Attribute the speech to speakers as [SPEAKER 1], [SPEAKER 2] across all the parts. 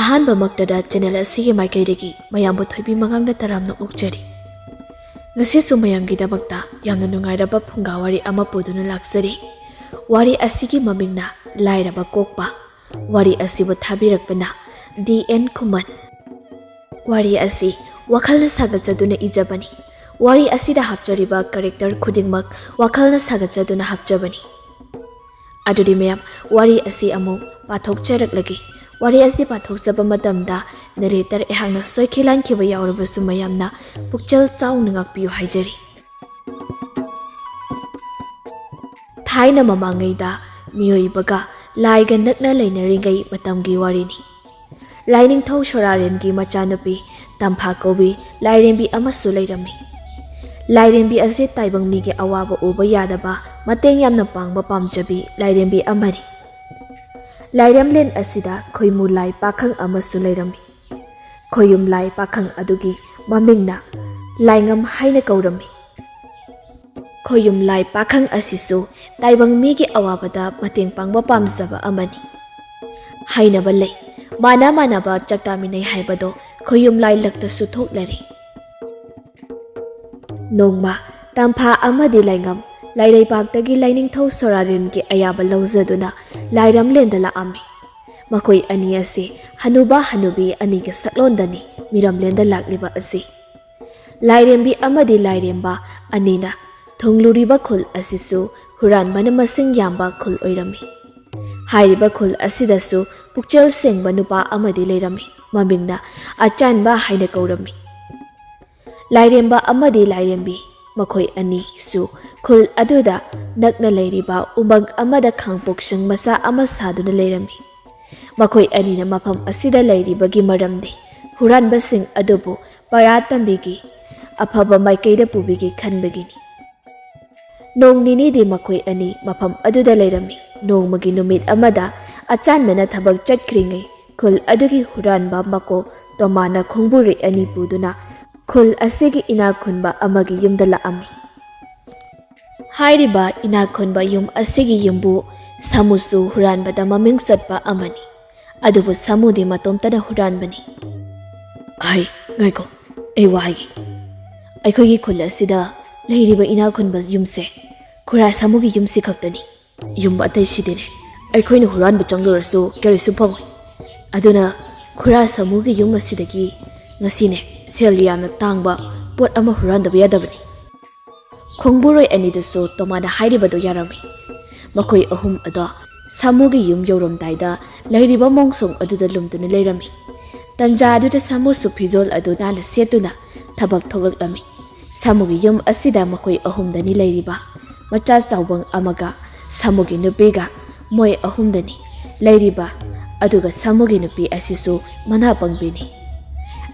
[SPEAKER 1] ꯑꯍꯥꯟꯕꯃꯛꯇꯗ channel ꯑꯁꯤꯒꯤ ꯃꯥꯏꯀꯩꯗꯒꯤ ꯃꯌꯥꯝꯕꯨ ꯊꯣꯏꯕꯤ ꯃꯉꯥꯡꯗ ꯇꯔꯥꯝꯅ ꯑꯣꯛꯆꯔꯤ꯫ ꯉꯁꯤꯁꯨ ꯃꯌꯥꯝꯒꯤꯗꯃꯛꯇ ꯌꯥꯝꯅ ꯅꯨꯡꯉꯥꯏꯔꯕ ꯐꯨꯡꯒꯥ ꯋꯥꯔꯤ ꯑꯃ ꯄꯨꯗꯨꯅ ꯂꯥꯛꯆꯔꯤ꯫ ꯋꯥꯔꯤ ꯑꯁꯤꯒꯤ ꯃꯃꯤꯡꯅ ꯂꯥꯏꯔꯕ ꯀꯣꯛꯄ꯫ ꯋꯥꯔꯤ ꯑꯁꯤꯕꯨ ꯊꯥꯕꯤꯔꯛꯄꯅ DN ꯈꯨꯃꯟ꯫ ꯋꯥꯔꯤ ꯑꯁꯤ ꯋꯥꯈꯜꯅ ꯁꯥꯒꯠꯆꯗꯨꯅ ꯏꯖꯕꯅꯤ꯫ ꯋꯥꯔꯤ ꯑꯁꯤꯗ ꯍꯥꯞꯆꯔꯤꯕ ꯀꯦꯔꯦꯛꯇꯔ ꯈꯨꯗꯤꯡꯃꯛ ꯋꯥꯈꯜꯅ ꯁꯥꯒꯠꯆꯗꯨꯅ ꯍꯥꯞꯆꯕꯅꯤ꯫ ꯑꯗꯨꯗꯤ ꯃꯌꯥꯝ ꯋꯥꯔꯤ ꯑꯁꯤ ꯑꯃꯨꯛ ꯄꯥꯊꯣꯛꯆꯔꯛꯂꯒꯦ꯫ ꯋꯥꯔꯤ ꯑꯁꯤ ꯄꯥꯊꯣꯛꯆꯕ ꯃꯇꯝꯗ ꯅꯔꯦꯇꯔ ꯑꯩꯍꯥꯛꯅ ꯁꯣꯏꯈꯤ ꯂꯥꯟꯈꯤꯕ ꯌꯥꯎꯔꯕꯁꯨ ꯃꯌꯥꯝꯅ ꯄꯨꯛꯆꯦꯜ ꯆꯥꯎꯅ ꯉꯥꯛꯄꯤꯌꯨ ꯍꯥꯏꯖꯔꯤ꯫ ꯊꯥꯏꯅ ꯃꯃꯥꯡꯉꯩꯗ ꯃꯤꯑꯣꯏꯕꯒ ꯂꯥꯏꯒ ꯅꯛꯅ ꯂꯩꯅꯔꯤꯉꯩ ꯃꯇꯝꯒꯤ ꯋꯥꯔꯤꯅꯤ꯫ ꯂꯥꯏꯅꯤꯡꯊꯧ ꯁꯣꯔꯥꯔꯦꯟꯒꯤ ꯃꯆꯥꯅꯨꯄꯤ ꯇꯝꯐꯥ ꯀꯧꯕꯤ ꯂꯥꯏꯔꯦꯝꯕꯤ ꯑꯃꯁꯨ ꯂꯩꯔꯝꯃꯤ꯫ ꯂꯥꯏꯔꯦꯝꯕꯤ ꯑꯁꯤ ꯇꯥꯏꯕꯪ ꯃꯤꯒꯤ ꯑꯋꯥꯕ ꯎꯕ ꯌꯥꯗꯕ ꯃꯇꯦꯡ ꯌꯥꯝꯅ ꯄꯥꯡꯕ ꯄꯥꯝꯖꯕꯤ ꯂꯥꯏꯔꯦꯝꯕꯤ ꯑꯃꯅꯤ꯫ ꯂꯥꯏꯔꯦꯝꯂꯦꯟ ꯑꯁꯤꯗ ꯈꯣꯏꯃꯨ ꯂꯥꯏ ꯄꯥꯈꯪ ꯑꯃꯁꯨ ꯂꯩꯔꯝꯃꯤ꯫ ꯈꯣꯌꯨꯝ ꯂꯥꯏ ꯄꯥꯈꯪ ꯑꯗꯨꯒꯤ ꯃꯃꯤꯡꯅ ꯂꯥꯏꯉꯝ ꯍꯥꯏꯅ ꯀꯧꯔꯝꯃꯤ꯫ ꯈꯣꯌꯨꯝ ꯂꯥꯏ ꯄꯥꯈꯪ ꯑꯁꯤꯁꯨ ꯇꯥꯏꯕꯪ ꯃꯤꯒꯤ ꯑꯋꯥꯕꯗ ꯃꯇꯦꯡ ꯄꯥꯡꯕ ꯄꯥꯝꯖꯕ ꯑꯃꯅꯤ꯫ ꯍꯥꯏꯅꯕ ꯂꯩ ꯃꯥꯟꯅ ꯃꯥꯟꯅꯕ ꯆꯥꯛꯇꯥꯃꯤꯟꯅꯩ ꯍꯥꯏꯕꯗꯣ ꯈꯣꯌꯨꯝ ꯂꯥꯏ ꯂꯛꯇꯁꯨ ꯊꯣꯛꯂꯔꯤ꯫ ꯅꯣꯡꯃ ꯇꯝꯐꯥ ꯑꯃꯗꯤ ꯂꯥꯏꯉꯝ ꯂꯥꯏꯔꯩꯕꯥꯛꯇꯒꯤ ꯂꯥꯏꯅꯤꯡꯊꯧ ꯁꯣꯔꯥꯔꯦꯟꯒꯤ ꯑꯌꯥꯕ ꯂꯧꯖꯗꯨꯅ ꯂꯥꯏꯔꯝꯂꯦꯟꯗ ꯂꯥꯛꯑꯝꯃꯤ꯫ ꯃꯈꯣꯏ ꯑꯅꯤ ꯑꯁꯤ ꯍꯅꯨꯕ ꯍꯅꯨꯕꯤ ꯑꯅꯤꯒꯤ ꯁꯛꯂꯣꯟꯗꯅꯤ ꯃꯤꯔꯝꯂꯦꯟꯗ ꯂꯥꯛꯂꯤꯕ ꯑꯁꯤ꯫ ꯂꯥꯏꯔꯦꯝꯕꯤ ꯑꯃꯗꯤ ꯂꯥꯏꯔꯦꯝꯕ ꯑꯅꯤꯅ ꯊꯨꯡꯂꯨꯔꯤꯕ ꯈꯨꯜ ꯑꯁꯤꯁꯨ ꯍꯨꯔꯥꯟꯕꯅ ꯃꯁꯤꯡ ꯌꯥꯝꯕ ꯈꯨꯜ ꯑꯣꯏꯔꯝꯃꯤ꯫ ꯍꯥꯏꯔꯤꯕ ꯈꯨꯜ ꯑꯁꯤꯗꯁꯨ ꯄꯨꯛꯆꯦꯜ ꯁꯦꯡꯕ ꯅꯨꯄꯥ ꯑꯃꯗꯤ ꯂꯩꯔꯝꯃꯤ ꯃꯃꯤꯡꯅ ꯑꯆꯥꯟꯕ ꯍꯥꯏꯅ ꯀꯧꯔꯝꯃꯤ꯫ ꯂꯥꯏꯔꯦꯝꯕ ꯑꯃꯗꯤ ꯂꯥꯏꯔꯦꯝꯕꯤ ꯃꯈꯣꯏ ꯑꯅꯤꯁꯨ ꯈꯨꯜ ꯑꯗꯨꯗ ꯅꯛꯅ ꯂꯩꯔꯤꯕ ꯎꯃꯪ ꯑꯃꯗ ꯈꯥꯡꯄꯣꯛꯁꯪ ꯃꯆꯥ ꯑꯃ ꯁꯥꯗꯨꯅ ꯂꯩꯔꯝꯃꯤ꯫ ꯃꯈꯣꯏ ꯑꯅꯤꯅ ꯃꯐꯝ ꯑꯁꯤꯗ ꯂꯩꯔꯤꯕꯒꯤ ꯃꯔꯝꯗꯤ ꯍꯨꯔꯥꯟꯕꯁꯤꯡ ꯑꯗꯨꯕꯨ ꯄꯔꯥ ꯇꯝꯕꯤꯒꯤ ꯑꯐꯕ ꯃꯥꯏꯀꯩꯗ ꯄꯨꯕꯤꯒꯦ ꯈꯟꯕꯒꯤꯅꯤ꯫ ꯅꯣꯡ ꯅꯤꯅꯤꯗꯤ ꯃꯈꯣꯏ ꯑꯅꯤ ꯃꯐꯝ ꯑꯗꯨꯗ ꯂꯩꯔꯝꯃꯤ꯫ ꯅꯣꯡꯃꯒꯤ ꯅꯨꯃꯤꯠ ꯑꯃꯗ ꯑꯆꯥꯟꯕꯅ ꯊꯕꯛ ꯆꯠꯈ꯭ꯔꯤꯉꯩ ꯈꯨꯜ ꯑꯗꯨꯒꯤ ꯍꯨꯔꯥꯟꯕ ꯃꯀꯣꯛ ꯇꯣꯃꯥꯅ ꯈꯣꯡꯕꯨꯔꯩ ꯑꯅꯤ ꯄꯨꯗꯨꯅ ꯈꯨꯜ ꯑꯁꯤꯒꯤ ꯏꯅꯥꯛ ꯈꯨꯟꯕ ꯑꯃꯒꯤ ꯌꯨꯝꯗ ꯂꯥꯛꯑꯝꯃꯤ꯫ ꯍꯥꯏꯔꯤꯕ ꯏꯅꯥꯛ ꯈꯨꯟꯕ ꯌꯨꯝ ꯑꯁꯤꯒꯤ ꯌꯨꯝꯕꯨ ꯁꯥꯃꯨꯁꯨ ꯍꯨꯔꯥꯟꯕꯗ ꯃꯃꯤꯡ ꯆꯠꯄ ꯑꯃꯅꯤ꯫ ꯑꯗꯨꯕꯨ ꯁꯥꯃꯨꯗꯤ ꯃꯇꯣꯝꯇꯅ ꯍꯨꯔꯥꯟꯕꯅꯤ꯫ ꯉꯥꯏꯈꯣ ꯑꯩ ꯋꯥ ꯍꯥꯏꯒꯦ꯫ ꯑꯩꯈꯣꯏꯒꯤ ꯈꯨꯜ ꯑꯁꯤꯗ ꯂꯩꯔꯤꯕ ꯏꯅꯥꯛ ꯈꯨꯟꯕ ꯌꯨꯝꯁꯦ ꯈꯨꯔꯥ ꯁꯥꯃꯨꯒꯤ ꯌꯨꯝꯁꯤ ꯈꯛꯇꯅꯤ꯫ ꯌꯨꯝ ꯑꯇꯩꯁꯤꯗꯤꯅꯦ ꯑꯩꯈꯣꯏꯅ ꯍꯨꯔꯥꯟꯕ ꯆꯪꯂꯨꯔꯁꯨ ꯀꯔꯤꯁꯨ ꯐꯪꯉꯣꯏ꯫ ꯑꯗꯨꯅ ꯈꯨꯔꯥ ꯁꯥꯃꯨꯒꯤ ꯌꯨꯝ ꯑꯁꯤꯗꯒꯤ ꯉꯁꯤꯅꯦ ꯁꯦꯜ ꯌꯥꯝꯅ ꯇꯥꯡꯕ ꯄꯣꯠ ꯑꯃ ꯍꯨꯔꯥꯟꯗꯕ ꯌꯥꯗꯕꯅꯤ꯫ ꯈꯣꯡꯕꯨꯔꯩ ꯑꯅꯤꯗꯨꯁꯨ ꯇꯣꯃꯥꯅ ꯍꯥꯏꯔꯤꯕꯗꯣ ꯌꯥꯔꯝꯃꯤ꯫ ꯃꯈꯣꯏ ꯑꯍꯨꯝ ꯑꯗꯣ ꯁꯥꯃꯨꯒꯤ ꯌꯨꯝ ꯌꯧꯔꯝꯗꯥꯏꯗ ꯂꯩꯔꯤꯕ ꯃꯣꯡꯁꯣꯡ ꯑꯗꯨꯗ ꯂꯨꯝꯗꯨꯅ ꯂꯩꯔꯝꯃꯤ꯫ ꯇꯟꯖꯥ ꯑꯗꯨꯗ ꯁꯥꯃꯨꯁꯨ ꯐꯤꯖꯣꯜ ꯑꯗꯨ ꯅꯥꯟꯅ ꯁꯦꯠꯇꯨꯅ ꯊꯕꯛ ꯊꯣꯛꯂꯛꯂꯝꯃꯤ꯫ ꯁꯥꯃꯨꯒꯤ ꯌꯨꯝ ꯑꯁꯤꯗ ꯃꯈꯣꯏ ꯑꯍꯨꯝꯗꯅꯤ ꯂꯩꯔꯤꯕ ꯃꯆꯥ ꯆꯥꯎꯕꯪ ꯑꯃꯒ ꯁꯥꯃꯨꯒꯤ ꯅꯨꯄꯤꯒ ꯃꯣꯏ ꯑꯍꯨꯝꯗꯅꯤ ꯂꯩꯔꯤꯕ꯫ ꯑꯗꯨꯒ ꯁꯥꯃꯨꯒꯤ ꯅꯨꯄꯤ ꯑꯁꯤꯁꯨ ꯃꯅꯥ ꯄꯪꯕꯤꯅꯤ꯫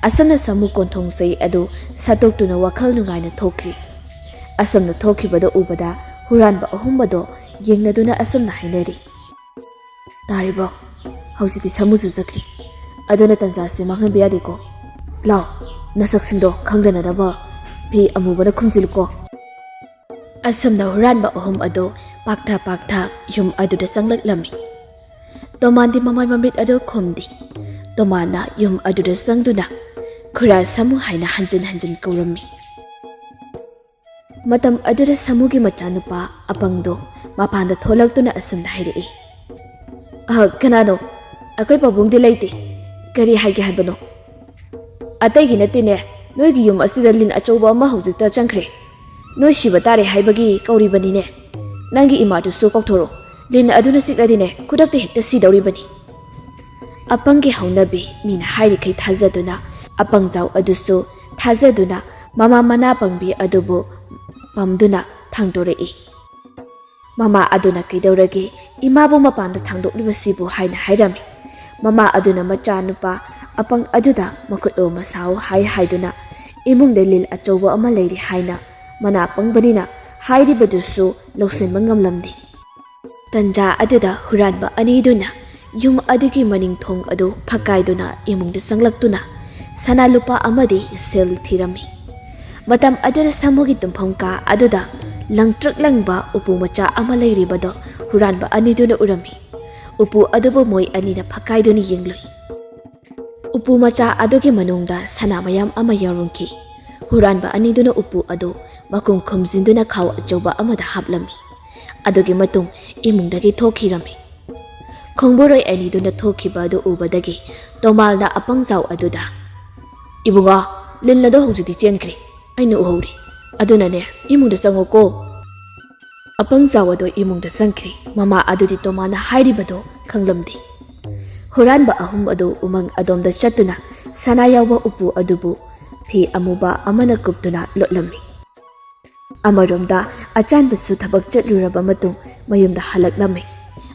[SPEAKER 1] ꯑꯁꯝꯅ ꯁꯥꯃꯨ ꯀꯣꯟꯊꯣꯡꯆꯩ ꯑꯗꯨ ꯁꯠꯇꯣꯛꯇꯨꯅ ꯋꯥꯈꯜ ꯅꯨꯡꯉꯥꯏꯅ ꯊꯣꯛꯈ꯭ꯔꯤ꯫ ꯑꯁꯝꯅ ꯊꯣꯛꯈꯤꯕꯗ ꯎꯕꯗ ꯍꯨꯔꯥꯟꯕ ꯑꯍꯨꯝ ꯑꯗꯣ ꯌꯦꯡꯅꯗꯨꯅ ꯑꯁꯨꯝꯅ ꯍꯥꯏꯅꯔꯤ꯫ ꯇꯥꯔꯤꯕ꯭ꯔꯣ ꯍꯧꯖꯤꯛꯇꯤ ꯁꯥꯃꯨꯁꯨ ꯆꯠꯈ꯭ꯔꯤ꯫ ꯑꯗꯨꯅ ꯇꯟꯖꯥꯁꯤ ꯃꯥꯡꯍꯟꯕ ꯌꯥꯗꯦꯀꯣ꯫ ꯂꯥꯎ ꯅꯁꯛꯁꯤꯡꯗꯣ ꯈꯪꯗꯅꯅꯕ ꯐꯤ ꯑꯃꯨꯕꯅ ꯈꯨꯝꯖꯤꯜꯂꯨꯀꯣ꯫ ꯑꯁꯨꯝꯅ ꯍꯨꯔꯥꯟꯕ ꯑꯍꯨꯝ ꯑꯗꯨ ꯄꯥꯛꯊ ꯄꯥꯛꯊ ꯌꯨꯝ ꯑꯗꯨꯗ ꯆꯪꯂꯛꯂꯝꯃꯤ꯫ ꯇꯣꯃꯥꯟꯗꯤ ꯃꯃꯥꯏ ꯃꯃꯤꯠ ꯑꯗꯨ ꯈꯨꯝꯗꯦ꯫ ꯇꯣꯃꯥꯅ ꯌꯨꯝ ꯑꯗꯨꯗ ꯆꯪꯗꯨꯅ ꯈꯨꯔꯥ ꯁꯥꯃꯨ ꯍꯥꯏꯅ ꯍꯟꯖꯤꯟ ꯍꯟꯖꯤꯟ ꯀꯧꯔꯝꯃꯤ꯫ ꯃꯇꯝ ꯑꯗꯨꯗ ꯁꯥꯃꯨꯒꯤ ꯃꯆꯥꯅꯨꯄꯥ ꯑꯄꯪꯗꯣ ꯃꯄꯥꯟꯗ ꯊꯣꯛꯂꯛꯇꯨꯅ ꯑꯁꯨꯝꯅ ꯍꯥꯏꯔꯛꯏ꯫ ꯀꯅꯥꯅꯣ? ꯑꯩꯈꯣꯏ ꯄꯥꯕꯨꯡꯗꯤ ꯂꯩꯇꯦ꯫ ꯀꯔꯤ ꯍꯥꯏꯒꯦ ꯍꯥꯏꯕꯅꯣ? ꯑꯇꯩꯒꯤ ꯅꯠꯇꯦꯅꯦ ꯅꯣꯏꯒꯤ ꯌꯨꯝ ꯑꯁꯤꯗ ꯂꯤꯟ ꯑꯆꯧꯕ ꯑꯃ ꯍꯧꯖꯤꯛꯇ ꯆꯪꯈ꯭ꯔꯦ꯫ ꯅꯣꯏ ꯁꯤꯕ ꯇꯥꯔꯦ ꯍꯥꯏꯕꯒꯤ ꯀꯧꯔꯤꯕꯅꯤꯅꯦ꯫ ꯅꯪꯒꯤ ꯏꯃꯥꯗꯨꯁꯨ ꯀꯧꯊꯣꯔꯛꯑꯣ꯫ ꯂꯤꯟ ꯑꯗꯨꯅ ꯆꯤꯛꯂꯗꯤꯅꯦ ꯈꯨꯗꯛꯇ ꯍꯦꯛꯇ ꯁꯤꯗꯧꯔꯤꯕꯅꯤ꯫ ꯑꯄꯪꯒꯤ ꯍꯧꯅꯕꯤ ꯃꯤꯅ ꯍꯥꯏꯔꯤꯈꯩ ꯊꯥꯖꯗꯨꯅ ꯑꯄꯪꯖꯥꯎ ꯑꯗꯨꯁꯨ ꯊꯥꯖꯗꯨꯅ ꯃꯃꯥ ꯃꯅꯥ ꯄꯪꯕꯤ ꯑꯗꯨꯕꯨ ꯄꯝꯗꯨꯅ ꯊꯥꯡꯗꯣꯔꯛꯏ꯫ ꯃꯃꯥ ꯑꯗꯨꯅ ꯀꯩꯗꯧꯔꯒꯦ ꯏꯃꯥꯕꯨ ꯃꯄꯥꯟꯗ ꯊꯥꯡꯗꯣꯛꯂꯤꯕꯁꯤꯕꯨ ꯍꯥꯏꯅ ꯍꯥꯏꯔꯝꯃꯤ꯫ ꯃꯃꯥ ꯑꯗꯨꯅ ꯃꯆꯥꯅꯨꯄꯥ ꯑꯄꯪ ꯑꯗꯨꯗ ꯃꯈꯨꯠꯂꯣ ꯃꯁꯥꯎ ꯍꯥꯏꯗꯨꯅ ꯏꯃꯨꯡꯗ ꯂꯤꯟ ꯑꯆꯧꯕ ꯑꯃ ꯂꯩꯔꯤ ꯍꯥꯏꯅ ꯃꯅꯥ ꯄꯪꯕꯅꯤꯅ ꯍꯥꯏꯔꯤꯕꯗꯨꯁꯨ ꯂꯧꯁꯤꯟꯕ ꯉꯝꯂꯝꯗꯦ꯫ ꯇꯟꯖꯥ ꯑꯗꯨꯗ ꯍꯨꯔꯥꯟꯕ ꯑꯅꯤꯗꯨꯅ ꯌꯨꯝ ꯑꯗꯨꯒꯤ ꯃꯅꯤꯡ ꯊꯣꯡ ꯑꯗꯨ ꯐꯛꯀꯥꯏꯗꯨꯅ ꯏꯃꯨꯡꯗ ꯆꯪꯂꯛꯇꯨꯅ ꯁꯅꯥ ꯂꯨꯄꯥ ꯑꯃꯗꯤ ꯁꯦꯜ ꯊꯤꯔꯝꯃꯤ꯫ ꯃꯇꯝ ꯑꯗꯨꯗ ꯁꯥꯃꯨꯒꯤ ꯇꯨꯝꯐꯝ ꯀꯥ ꯑꯗꯨꯗ ꯂꯪꯇ꯭ꯔꯤꯛ ꯂꯪꯕ ꯎꯄꯨ ꯃꯆꯥ ꯑꯃ ꯂꯩꯔꯤꯕꯗꯣ ꯍꯨꯔꯥꯟꯕ ꯑꯅꯤꯗꯨꯅ ꯎꯔꯝꯃꯤ꯫ ꯎꯄꯨ ꯑꯗꯨꯕꯨ ꯃꯣꯏ ꯑꯅꯤꯅ ꯐꯛꯀꯥꯏꯗꯨꯅ ꯌꯦꯡꯂꯨꯏ꯫ Upu macha adugi manungda sana mayam ama yaurungki. Huranba aniduna upu adu makum khumjinduna khaw achoba amada haplami. Adugi matung imungdagi thokirami. Khongboroi aniduna thokiba adu ubadagi tomalna apangjaw aduda. Ibunga linlado hojudi chenkri. Aina uhori. Adunane imungda changoko. Apangjaw adu imungda sankri. Mama adudi tomana hairibado khanglamdi. Huranba ahum adu umang adomda chatuna sana yawba upu adubu fi amuba amana kuptuna lotlami. Amaromda achanba su thabak chatluraba matung mayumda halaklami.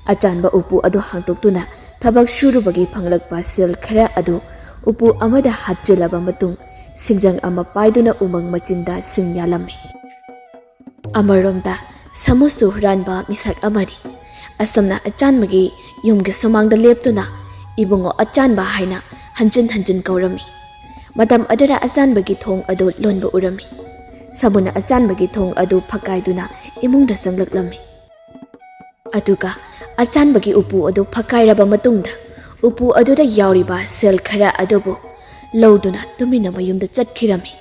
[SPEAKER 1] Achanba upu adu hangtoktuna thabak shurubagi phanglakpa sel khara adu upu amada hapchilaba matung singjang ama paiduna umang machinda singyalami. Amaromda samustu huranba misak amari. Asamna achanbagi yumgi somangda leptuna ibungo achanba haina hanjin hanjin kaurami. Matam adura achanbagi thong adu lonba urami. Sabuna achanbagi thong adu phakaiduna imungda sanglaklami. Aduga achanbagi upu adu phakairaba matungda upu aduda yauriba sel khara adubu loduna tumina mayumda chatkirami.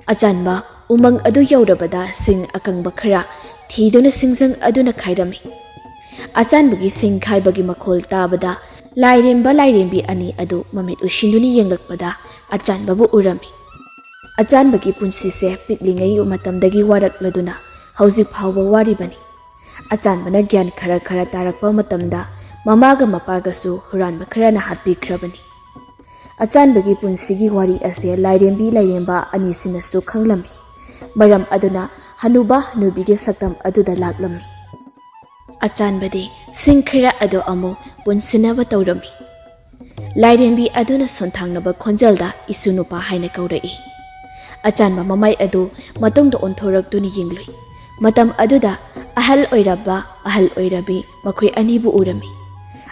[SPEAKER 1] Achanba umang adu yaurabada sing akangba khara thiduna singjang aduna khairami. Achanbagi sing khaibagi makhol tabada lairemba lairembi ani adu mamit ushinduni yenglakpada achanbabu urami. Achanbagi punsise piklingai matamdagi warakladuna hauzik phawba waribani. Achanbana gyan khara khara tarakpa matamda mamaga mapagasu huranba kharana hatpikrabani. Achanbagi punsigi wari ase lairembi lairemba ani sinasu khanglami. Maram aduna hanuba hanubige saktam aduda laklami. Achanbadi sing khara adu amu punsinaba taurami. Lairembi aduna sonthangnaba khonjalda isunupa haina kaurai. Achanba mamai adu matungda onthoraktuni yinglui. Matam aduda ahal oirabi makhoi anibu urami.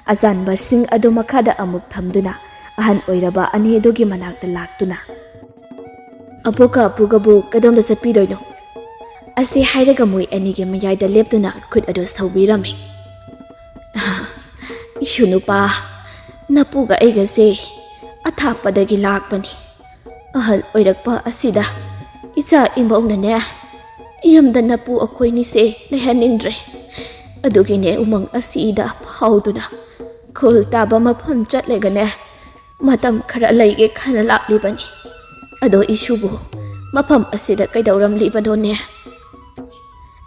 [SPEAKER 1] Achanba sing adu makhada amuk thamduna ahan oiraba ani adugi manakta laktuna. Apuka apugabu kadomda chapidoino. Asi hairaga mui anige mayayda leptuna khut adu thawbirami. Ishunupa napuga aigase athapadagi lakpani. Ahal oirakpa asida isa imawnane iyamda napu akhoi se lehaningdre. Adugine umang asida phauduna khul taba mafam chatlegane matam khara laige khana laklibani. Ado isubu mafam asida kaidawramlibadone.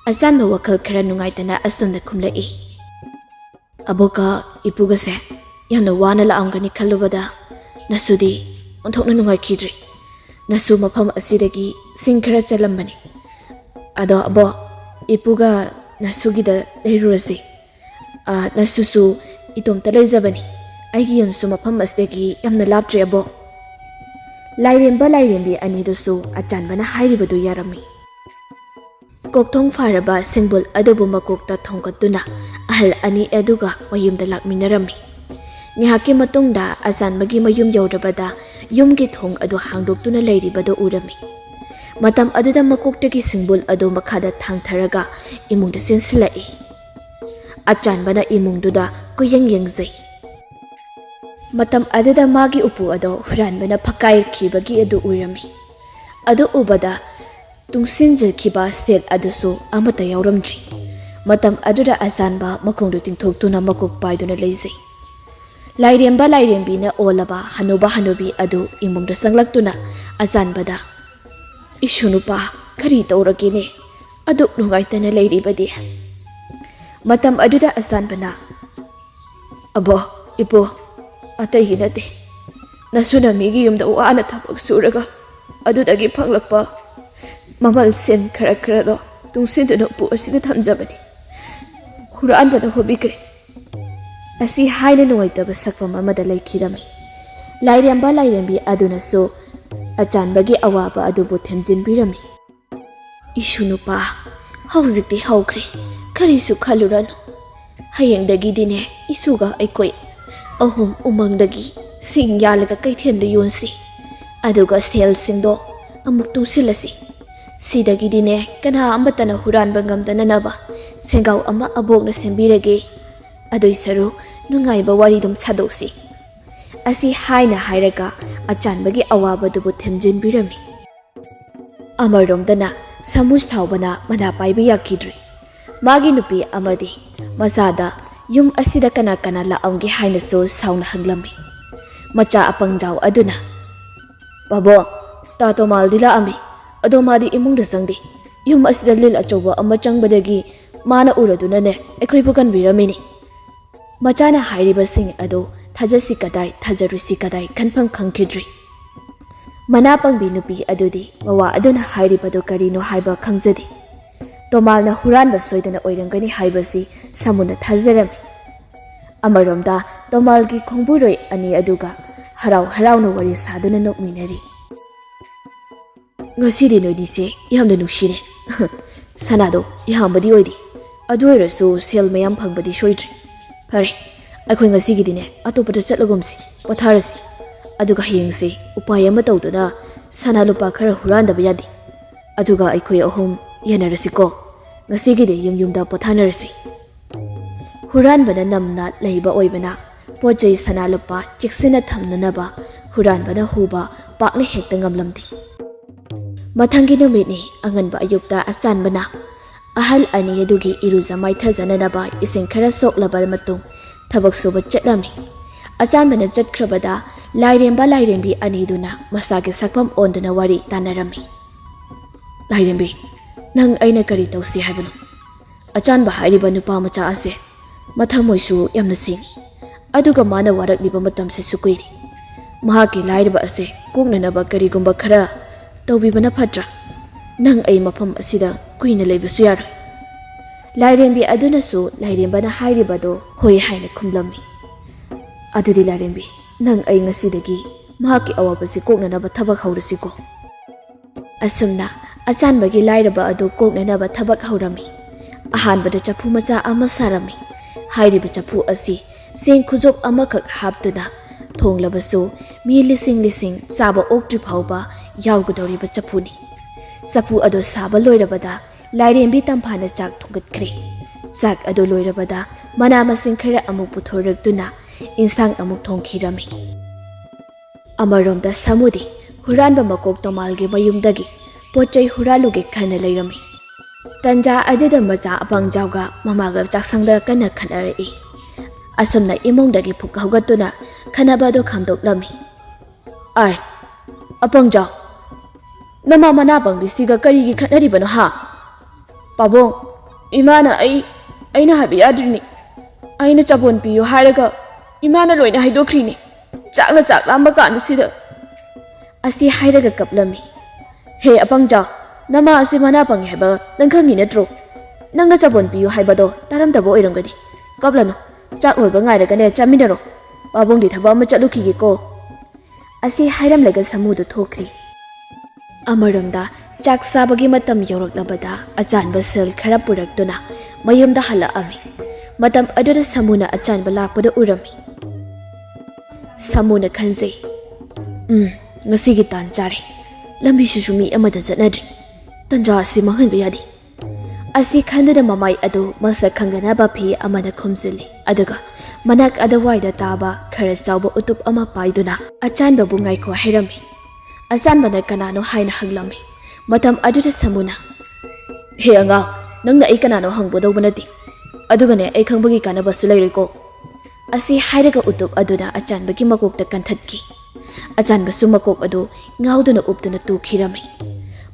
[SPEAKER 1] Achanba wakhal khara nungaitana astamda khumlai. Aboka ipugase yamna wana laamgani khallubada nasudi onthokna nungai khidri. Nasu mafam asidagi sing khara chalambani. Ado abo ipuga nasugida leirurasi. Nasusu itomta leijabani. Aigi yamsu mafam asidagi yamna laptri abo. Lairemba lairembi anidusu achanbana hairibadu yarami. Kokthong faraba singbul adubu makokta thongkatuna ahal ani aduga mayumda lakminarami. Ngihaki matungda achanbagi mayum yaurabada yumgi thong adu hangdoktuna leiribadu urami. Matam aduda makoktagi singbul adu makhada thangtharaga imungda sinsilai. Achanbana imungduda kuyang yangjai. Matam aduda magi upu adu huranbana phakair khibagi adu urami. Adu ubada tungsinjalkiba sel adusu amata yauramdri. Matam aduda achanba makongdu tingthoktuna makok paiduna leijai. Lairemba lairembina olaba hanuba hanubi adu imungda sanglaktuna achanbada ishunupa kari tauragine aduk nungaitana leiribadi. Matam aduda achanbana abo ipo atay hinate nasuna migi yumda wana thabak suraga adudagi phanglakpa mamal sen khara khara do tungsiduna upu asida thamjabani. Huranbana hobikre. Asi haina nungaitaba sakpam amada laikhirami. Lairemba lairembi adunasu achanbagi awaba adubu themjinbirami. Ishunupa haujikti haukre karisu khaluranu. Hayengdagidine isuga aikoi ahum umangdagi sing yalaga kaithenda yonsi. Aduga sel singdo amuk tungsilasi. Sidagidine kana ambatana huranba ngamdananaba sengaw ama abokna sembirage. Adoy saru nungaiba waridum sadosi. ꯑꯁꯤ ꯍꯥꯏꯅ ꯍꯥꯏꯔꯒ ꯑꯆꯥꯟꯕꯒꯤ ꯑꯋꯥꯕꯗꯨꯕꯨ ꯊꯦꯝꯖꯤꯟꯕꯤꯔꯝꯃꯤ꯫ ꯑꯃꯔꯣꯝꯗꯅ ꯁꯥꯃꯨ ꯁꯥꯎꯕꯅ ꯃꯅꯥ ꯄꯥꯏꯕ ꯌꯥꯈꯤꯗ꯭ꯔꯦ꯫ ꯃꯥꯒꯤ ꯅꯨꯄꯤ ꯑꯃꯗꯤ ꯃꯆꯥꯗ ꯌꯨꯝ ꯑꯁꯤꯗ ꯀꯅꯥ ꯀꯅꯥ ꯂꯥꯛꯑꯝꯒꯦ ꯍꯥꯏꯅꯁꯨ ꯁꯥꯎꯅ ꯍꯪꯂꯝꯃꯤ꯫ ꯃꯆꯥ ꯑꯄꯪꯖꯥꯎ ꯑꯗꯨꯅ "ꯄꯥꯕꯨꯡ, ꯇꯥ ꯇꯣꯃꯥꯜꯗꯤ ꯂꯥꯛꯑꯝꯃꯤ, ꯑꯗꯣ ꯃꯥꯗꯤ ꯏꯃꯨꯡꯗ ꯆꯪꯗꯦ꯫ ꯌꯨꯝ ꯑꯁꯤꯗ ꯂꯤꯟ ꯑꯆꯧꯕ ꯑꯃ ꯆꯪꯕꯗꯒꯤ ꯃꯥꯅ ꯎꯔꯗꯨꯅꯅꯦ ꯑꯩꯈꯣꯏꯕꯨ ꯀꯟꯕꯤꯔꯝꯃꯤꯅꯤ"꯫ ꯃꯆꯥꯅ ꯍꯥꯏꯔꯤꯕꯁꯤꯡ ꯑꯗꯨ ꯊꯥꯖꯁꯤ ꯀꯗꯥꯏ ꯊꯥꯖꯔꯨꯁꯤ ꯀꯗꯥꯏ ꯈꯟꯐꯝ ꯈꯪꯈꯤꯗ꯭ꯔꯦ꯫ ꯃꯅꯥ ꯄꯪꯕꯤ ꯅꯨꯄꯤ ꯑꯗꯨꯗꯤ ꯃꯋꯥ ꯑꯗꯨꯅ ꯍꯥꯏꯔꯤꯕꯗꯨ ꯀꯔꯤꯅꯣ ꯍꯥꯏꯕ ꯈꯪꯖꯗꯦ꯫ ꯇꯣꯃꯥꯜꯅ ꯍꯨꯔꯥꯟꯕ ꯁꯣꯏꯗꯅ ꯑꯣꯏꯔꯝꯒꯅꯤ ꯍꯥꯏꯕꯁꯤ ꯁꯥꯃꯨꯅ ꯊꯥꯖꯔꯝꯃꯤ꯫ ꯑꯃꯔꯣꯝꯗ ꯇꯣꯃꯥꯜꯒꯤ ꯈꯣꯡꯕꯨꯔꯣꯏ ꯑꯅꯤ ꯑꯗꯨꯒ ꯍꯔꯥꯎ ꯍꯔꯥꯎꯅ ꯋꯥꯔꯤ ꯁꯥꯗꯨꯅ ꯅꯣꯛꯃꯤꯟꯅꯔꯤ꯫ "ꯉꯁꯤꯗꯤ ꯅꯣꯏꯅꯤꯁꯦ ꯌꯥꯝꯅ ꯅꯨꯡꯁꯤꯅꯦ꯫ ꯁꯅꯥꯗꯣ ꯌꯥꯝꯕꯗꯤ ꯑꯣꯏꯗꯦ, ꯑꯗꯨ ꯑꯣꯏꯔꯁꯨ ꯁꯦꯜ ꯃꯌꯥꯝ ꯐꯪꯕꯗꯤ ꯁꯣꯏꯗ꯭ꯔꯦ꯫ ꯐꯔꯦ, ꯑꯩꯈꯣꯏ ꯉꯁꯤꯒꯤꯗꯤꯅꯦ ꯑꯇꯣꯞꯄꯗ ꯆꯠꯂꯒꯨꯝꯁꯤ, ꯄꯣꯊꯥꯔꯁꯤ꯫ ꯑꯗꯨꯒ ꯍꯌꯦꯡꯁꯦ ꯎꯄꯥꯏ ꯑꯃ ꯇꯧꯗꯨꯅ ꯁꯅꯥ ꯂꯨꯄꯥ ꯈꯔ ꯍꯨꯔꯥꯟꯗꯕ ꯌꯥꯗꯦ꯫ ꯑꯗꯨꯒ ꯑꯩꯈꯣꯏ ꯑꯍꯨꯝ ꯌꯦꯟꯅꯔꯁꯤꯀꯣ꯫ ꯉꯁꯤꯒꯤꯗꯤ ꯌꯨꯝ ꯌꯨꯝꯗ ꯄꯣꯊꯥꯅꯔꯁꯤ"꯫ ꯍꯨꯔꯥꯟꯕꯅ ꯅꯝꯅ ꯂꯩꯕ ꯑꯣꯏꯕꯅ ꯄꯣꯠ ꯆꯩ ꯁꯅꯥ ꯂꯨꯄꯥ ꯆꯦꯛꯁꯤꯟꯅ ꯊꯝꯅꯅꯕ ꯍꯨꯔꯥꯟꯕꯅ ꯍꯨꯕ ꯄꯥꯛꯅ ꯍꯦꯛꯇ ꯉꯝꯂꯝꯗꯦ꯫ ꯃꯊꯪꯒꯤ ꯅꯨꯃꯤꯠꯅꯤ ꯑꯉꯟꯕ ꯑꯌꯨꯛꯇ ꯑꯆꯥꯟꯕꯅ ꯑꯍꯜ ꯑꯅꯤ ꯑꯗꯨꯒꯤ ꯏꯔꯨꯖ ꯃꯥꯏꯊꯖꯅꯅꯕ ꯏꯁꯤꯡ ꯈꯔ ꯁꯣꯛꯂꯕ ꯃꯇꯨꯡ ꯊꯕꯛ ꯁꯨꯕ ꯆꯠꯂꯝꯃꯤ꯫ ꯑꯆꯥꯟꯕꯅ ꯆꯠꯈ꯭ꯔꯕꯗ ꯂꯥꯏꯔꯦꯝꯕ ꯂꯥꯏꯔꯦꯝꯕꯤ ꯑꯅꯤꯗꯨꯅ ꯃꯁꯥꯒꯤ ꯁꯛꯐꯝ ꯑꯣꯟꯗꯨꯅ ꯋꯥꯔꯤ ꯇꯥꯟꯅꯔꯝꯃꯤ꯫ "ꯂꯥꯏꯔꯦꯝꯕꯤ, ꯅꯪ ꯑꯩꯅ ꯀꯔꯤ ꯇꯧꯁꯤ ꯍꯥꯏꯕꯅꯣ? ꯑꯆꯥꯟꯕ ꯍꯥꯏꯔꯤꯕ ꯅꯨꯄꯥ ꯃꯆꯥ ꯑꯁꯦ ꯃꯊꯃꯣꯏꯁꯨ ꯌꯥꯝꯅ ꯁꯦꯡꯏ, ꯑꯗꯨꯒ ꯃꯥꯅ ꯋꯥꯔꯛꯂꯤꯕ ꯃꯇꯝꯁꯤꯁꯨ ꯀꯨꯏꯔꯦ꯫ ꯃꯍꯥꯛꯀꯤ ꯂꯥꯏꯔꯕ ꯑꯁꯦ ꯀꯣꯛꯅꯅꯕ ꯀꯔꯤꯒꯨꯝꯕ ꯈꯔ ꯇꯧꯕꯤꯕꯅ ꯐꯠꯇ꯭ꯔꯥ? ꯅꯪ ꯑꯩ ꯃꯐꯝ ꯑꯁꯤꯗ ꯀꯨꯏꯅ ꯂꯩꯕꯁꯨ ꯌꯥꯔꯣꯏ"꯫ ꯂꯥꯏꯔꯦꯝꯕꯤ ꯑꯗꯨꯅꯁꯨ ꯂꯥꯏꯔꯦꯝꯕꯅ ꯍꯥꯏꯔꯤꯕꯗꯣ ꯍꯣꯏ ꯍꯥꯏꯅ ꯈꯨꯝꯂꯝꯃꯤ꯫ "ꯑꯗꯨꯗꯤ ꯂꯥꯏꯔꯦꯝꯕꯤ, ꯅꯪ ꯑꯩ ꯉꯁꯤꯗꯒꯤ ꯃꯍꯥꯛꯀꯤ ꯑꯋꯥꯕꯁꯤ ꯀꯣꯛꯅꯅꯕ ꯊꯕꯛ ꯍꯧꯔꯁꯤꯀꯣ"꯫ ꯑꯁꯨꯝꯅ ꯑꯆꯥꯟꯕꯒꯤ ꯂꯥꯏꯔꯕ ꯑꯗꯨ ꯀꯣꯛꯅꯅꯕ ꯊꯕꯛ ꯍꯧꯔꯝꯃꯤ꯫ ꯑꯍꯥꯟꯕꯗ ꯆꯐꯨ ꯃꯆꯥ ꯑꯃ ꯁꯥꯔꯝꯃꯤ꯫ ꯍꯥꯏꯔꯤꯕ ꯆꯐꯨ ꯑꯁꯤ ꯆꯦꯡ ꯈꯨꯖꯣꯛ ꯑꯃꯈꯛ ꯍꯥꯞꯇꯨꯅ ꯊꯣꯡꯂꯕꯁꯨ ꯃꯤ ꯂꯤꯁꯤꯡ ꯂꯤꯁꯤꯡ ꯆꯥꯕ ꯑꯣꯛꯇ꯭ꯔꯤ ꯐꯥꯎꯕ ꯌꯥꯎꯒꯗꯧꯔꯤꯕ ꯆꯐꯨꯅꯤ꯫ ꯆꯐꯨ ꯑꯗꯨ ꯁꯥꯕ ꯂꯣꯏꯔꯕꯗ ꯂꯥꯏꯔꯦꯝꯕꯤ ꯇꯝꯐꯥꯅ ꯆꯥꯛ ꯊꯣꯡꯒꯠꯈ꯭ꯔꯦ꯫ ꯆꯥꯛ ꯑꯗꯨ ꯂꯣꯏꯔꯕꯗ ꯃꯅꯥ ꯃꯁꯤꯡ ꯈꯔ ꯑꯃꯨꯛ ꯄꯨꯊꯣꯔꯛꯇꯨꯅ ꯏꯟꯁꯥꯡ ꯑꯃꯨꯛ ꯊꯣꯡꯈꯤꯔꯝꯃꯤ꯫ ꯑꯃꯔꯣꯝꯗ ꯁꯥꯃꯨꯗꯤ ꯍꯨꯔꯥꯟꯕ ꯃꯀꯣꯛ ꯇꯣꯃꯥꯜꯒꯤ ꯃꯌꯨꯝꯗꯒꯤ ꯄꯣꯠ ꯆꯩ ꯍꯨꯔꯥꯜꯂꯨꯒꯦ ꯈꯟꯅ ꯂꯩꯔꯝꯃꯤ꯫ ꯇꯟꯖꯥ ꯑꯗꯨꯗ ꯃꯆꯥ ꯑꯄꯪꯖꯥꯎꯒ ꯃꯃꯥꯒ ꯆꯥꯛꯁꯪꯗ ꯀꯟꯅ ꯈꯠꯅꯔꯛꯏ꯫ ꯑꯁꯨꯝꯅ ꯏꯃꯨꯡꯗꯒꯤ ꯐꯨꯛ ꯍꯧꯒꯠꯇꯨꯅ ꯈꯠꯅꯕ ꯑꯗꯨ ꯈꯥꯝꯗꯣꯛꯂꯝꯃꯤ꯫ "ꯑꯥꯏ ꯑꯄꯪꯖꯥꯎ, ꯅꯃꯥ ꯃꯅꯥ ꯄꯪꯕꯤꯁꯤꯒ ꯀꯔꯤꯒꯤ ꯈꯠꯅꯔꯤꯕꯅꯣ ꯍꯥ? ꯄꯥꯕꯨꯡ, ꯏꯃꯥꯅ ꯑꯩꯅ ꯍꯥꯏꯕ ꯌꯥꯗ꯭ꯔꯤꯅꯤ꯫ ꯑꯩꯅ ꯆꯕꯣꯟ ꯄꯤꯌꯨ ꯍꯥꯏꯔꯒ ꯏꯃꯥꯅ ꯂꯣꯏꯅ ꯍꯩꯗꯣꯛꯈ꯭ꯔꯤꯅꯤ꯫ ꯆꯥꯛ ꯂꯥꯝꯕ ꯀꯥꯟꯁꯤꯗ"꯫ ꯑꯁꯤ ꯍꯥꯏꯔꯒ ꯀꯞꯂꯝꯃꯤ꯫ "ꯍꯦ ꯑꯄꯪꯖꯥꯎ, ꯅꯃꯥ ꯑꯁꯤ ꯃꯅꯥ ꯄꯪꯉꯤ ꯍꯥꯏꯕ ꯅꯪ ꯈꯪꯉꯤ ꯅꯠꯇ꯭ꯔꯣ? ꯅꯪꯅ ꯆꯕꯣꯟ ꯄꯤꯌꯨ ꯍꯥꯏꯕꯗꯣ ꯇꯥꯔꯝꯗꯕ ꯑꯣꯏꯔꯝꯒꯅꯤ꯫ ꯀꯞꯂꯅꯨ, ꯆꯥꯛ ꯂꯣꯏꯕ ꯉꯥꯏꯔꯒꯅꯦ ꯆꯥꯃꯤꯟꯅꯔꯣ꯫ ꯄꯥꯕꯨꯡꯗꯤ ꯊꯕꯛ ꯑꯃ ꯆꯠꯂꯨꯈꯤꯒꯦꯀꯣ"꯫ ꯑꯁꯤ ꯍꯥꯏꯔꯝꯂꯒ ꯁꯥꯃꯨꯗꯨ ꯊꯣꯛꯈ꯭ꯔꯤ꯫ ꯑꯃꯔꯣꯝꯗ ꯆꯥꯛ ꯆꯥꯕꯒꯤ ꯃꯇꯝ ꯌꯧꯔꯛꯂꯕꯗ ꯑꯆꯥꯟꯕ ꯁꯦꯜ ꯈꯔ ꯄꯨꯔꯛꯇꯨꯅ ꯃꯌꯨꯝꯗ ꯍꯜꯂꯛꯑꯝꯃꯤ꯫ ꯃꯇꯝ ꯑꯗꯨꯗ ꯁꯥꯃꯨꯅ ꯑꯆꯥꯟꯕ ꯂꯥꯛꯄꯗ ꯎꯔꯝꯃꯤ꯫ ꯁꯥꯃꯨꯅ ꯈꯟꯖꯩ, ꯉꯁꯤꯒꯤ ꯇꯥꯟ ꯆꯥꯔꯦ꯫ ꯂꯝꯕꯤꯁꯤꯁꯨ ꯃꯤ ꯑꯃꯗ ꯆꯠꯅꯗ꯭ꯔꯤ꯫ ꯇꯟꯖꯥ ꯑꯁꯤ ꯃꯥꯡꯍꯟꯕ ꯌꯥꯗꯦ꯫ ꯑꯁꯤ ꯈꯟꯗꯨꯅ ꯃꯃꯥꯏ ꯑꯗꯨ ꯃꯁꯛ ꯈꯪꯗꯅꯕ ꯐꯤ ꯑꯃꯅ ꯈꯨꯝꯖꯤꯜꯂꯤ꯫ ꯑꯗꯨꯒ ꯃꯅꯥꯛ ꯑꯗꯨꯋꯥꯏꯗ ꯇꯥꯕ ꯈꯔ ꯆꯥꯎꯕ ꯎꯇꯨꯞ ꯑꯃ ꯄꯥꯏꯗꯨꯅ ꯑꯆꯥꯟꯕꯕꯨ ꯉꯥꯏꯈꯣ ꯍꯥꯏꯔꯝꯃꯤ꯫ ꯑꯆꯥꯟꯕꯅ ꯀꯅꯥꯅꯣ ꯍꯥꯏꯅ ꯍꯪꯂꯝꯃꯤ꯫ ꯃꯇꯝ ꯑꯗꯨꯗ ꯁꯥꯃꯨꯅ, "ꯍꯦ ꯑꯉꯥꯡ, ꯅꯪꯅ ꯑꯩ ꯀꯅꯥꯅꯣ ꯍꯪꯒꯗꯧꯕ ꯅꯠꯇꯦ꯫ ꯑꯗꯨꯒꯅꯦ ꯑꯩ ꯈꯪꯕꯒꯤ ꯀꯥꯟꯅꯕꯁꯨ ꯂꯩꯔꯣꯏꯀꯣ"꯫ ꯑꯁꯤ ꯍꯥꯏꯔꯒ ꯎꯇꯨꯞ ꯑꯗꯨꯅ ꯑꯆꯥꯟꯕꯒꯤ ꯃꯀꯣꯛꯇ ꯀꯟꯊꯠꯈꯤ꯫ ꯑꯆꯥꯟꯕꯁꯨ ꯃꯀꯣꯛ ꯑꯗꯨ ꯉꯥꯎꯗꯨꯅ ꯎꯞꯇꯨꯅ ꯇꯨꯈꯤꯔꯝꯃꯤ꯫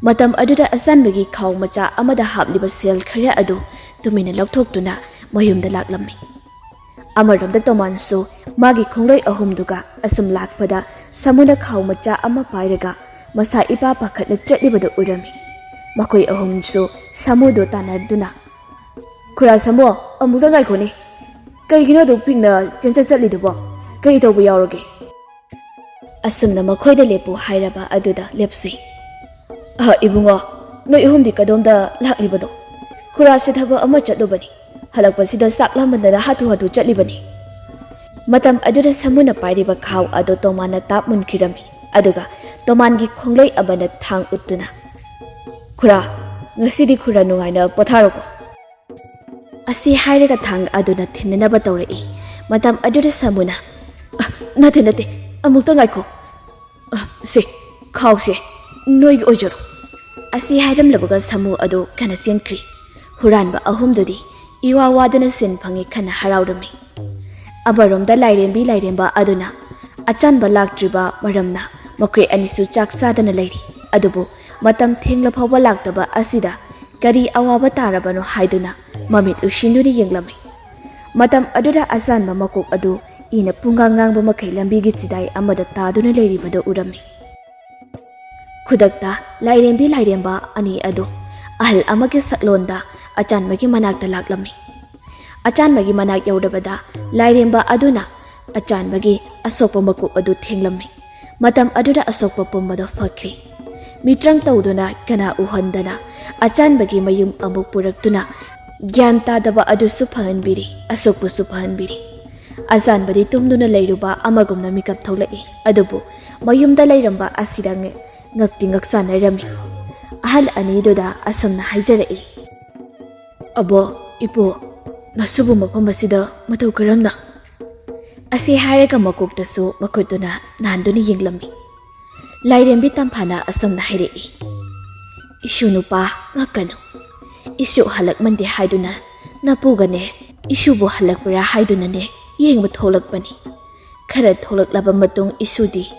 [SPEAKER 1] ꯃꯇꯝ ꯑꯗꯨꯗ ꯑꯆꯥꯟꯕꯒꯤ ꯈꯥꯎ ꯃꯆꯥ ꯑꯃꯗ ꯍꯥꯞꯂꯤꯕ ꯁꯦꯜ ꯈꯔ ꯑꯗꯨ ꯇꯨꯃꯤꯟꯅ ꯂꯧꯊꯣꯛꯇꯨꯅ ꯃꯌꯨꯝꯗ ꯂꯥꯛꯂꯝꯃꯤ꯫ ꯑꯃꯔꯣꯝꯗ ꯇꯣꯃꯥꯟꯁꯨ ꯃꯥꯒꯤ ꯈꯣꯡꯂꯣꯏ ꯑꯍꯨꯝꯗꯨꯒ ꯑꯁꯨꯝ ꯂꯥꯛꯄꯗ ꯁꯥꯃꯨꯅ ꯈꯥꯎ ꯃꯆꯥ ꯑꯃ ꯄꯥꯏꯔꯒ ꯃꯁꯥ ꯏꯄꯥ ꯄꯥꯈꯠꯅ ꯆꯠꯂꯤꯕꯗꯨ ꯎꯔꯝꯃꯤ꯫ ꯃꯈꯣꯏ ꯑꯍꯨꯝꯁꯨ ꯁꯥꯃꯨꯗꯨ ꯇꯥꯟꯅꯗꯨꯅ, "ꯈꯨꯔꯥ ꯁꯥꯃꯨ, ꯑꯃꯨꯛꯇ ꯉꯥꯏꯈꯣꯅꯦ꯫ ꯀꯩꯒꯤꯅꯣ ꯑꯗꯨꯛ ꯄꯤꯛꯅ ꯆꯦꯟꯆꯠ ꯆꯠꯂꯤꯗꯨꯕꯣ? ꯀꯔꯤ ꯇꯧꯕ ꯌꯥꯎꯔꯒꯦ"꯫ ꯑꯁꯨꯝꯅ ꯃꯈꯣꯏꯗ ꯂꯦꯞꯄꯨ ꯍꯥꯏꯔꯕ ꯑꯗꯨꯗ ꯂꯦꯞꯁꯤ꯫ "ꯏꯕꯨꯡꯉꯣ, ꯅꯣꯏ ꯑꯍꯨꯝꯗꯤ ꯀꯗꯣꯝꯗ ꯂꯥꯛꯂꯤꯕꯅꯣ"꯫ "ꯈꯨꯔꯥꯁꯦ ꯊꯕꯛ ꯑꯃ ꯆꯠꯂꯨꯕꯅꯤ꯫ ꯍꯜꯂꯛꯄꯁꯤꯗ ꯆꯥꯛ ꯂꯥꯝꯃꯟꯗꯅ ꯍꯥꯊꯨ ꯍꯥꯊꯨ ꯆꯠꯂꯤꯕꯅꯤ"꯫ ꯃꯇꯝ ꯑꯗꯨꯗ ꯁꯥꯃꯨꯅ ꯄꯥꯏꯔꯤꯕ ꯈꯥꯎ ꯑꯗꯨ ꯇꯣꯃꯥꯟꯅ ꯇꯥꯞ ꯃꯨꯟꯈꯤꯔꯝꯃꯤ꯫ ꯑꯗꯨꯒ ꯇꯣꯃꯥꯟꯒꯤ ꯈꯣꯡꯂꯣꯏ ꯑꯃꯅ ꯊꯥꯡ ꯎꯠꯇꯨꯅ, "ꯈꯨꯔꯥ, ꯉꯁꯤꯗꯤ ꯈꯨꯔꯥ ꯅꯨꯡꯉꯥꯏꯅ ꯄꯣꯊꯥꯔꯣꯀꯣ"꯫ ꯑꯁꯤ ꯍꯥꯏꯔꯒ ꯊꯥꯡ ꯑꯗꯨꯅ ꯊꯤꯟꯅꯅꯕ ꯇꯧꯔꯛꯏ꯫ ꯃꯇꯝ ꯑꯗꯨꯗ ꯁꯥꯃꯨꯅ, Nate nate, amukta ngaiko. Se, khawse, noigi oijoro. Asi hairam labaga samu ado kana chenkri. Huranba ahumdudi iwa wadana sin phangi khana haraurami. Abaromda lairemba aduna achanba laktriba maramna makoi anisu chak sadana lairi. Adubu matam thengla phawba laktaba asida kari awaba tarabano haiduna mamit ushinduni yenglami. Matam aduda asanba makok adu ina pungangang makai lambigi chidai amada taduna lairibada urami. Khudakta lairemba ani adu ahal amagi saklonda achanbagi manakta laklami. Achanbagi manak yaudabada lairemba aduna achanbagi asokpa makok adu thenglami. Matam aduda asokpa pumbada fakri. Mitrang tauduna kana uhandana achanbagi mayum amuk puraktuna gyan tadaba adu suphanbiri asokpu suphanbiri. Azanbadi tumduna leiruba amagumna mikap tholai adubu mayumda leiramba asida ngakti ngaksanarami. Ahal aniduda asamna haijarai. Abo ipo nasubu mafam asida matau karamna. Asi haraga makoktasu makutuna nanduni yenglami. Lairembi tamphana asamna hairei. Isu nupa ngakanu. Isu halak mande haiduna napugane isubu halak para haiduna ne yengba tholakpani. Khara tholaklaba matung isudi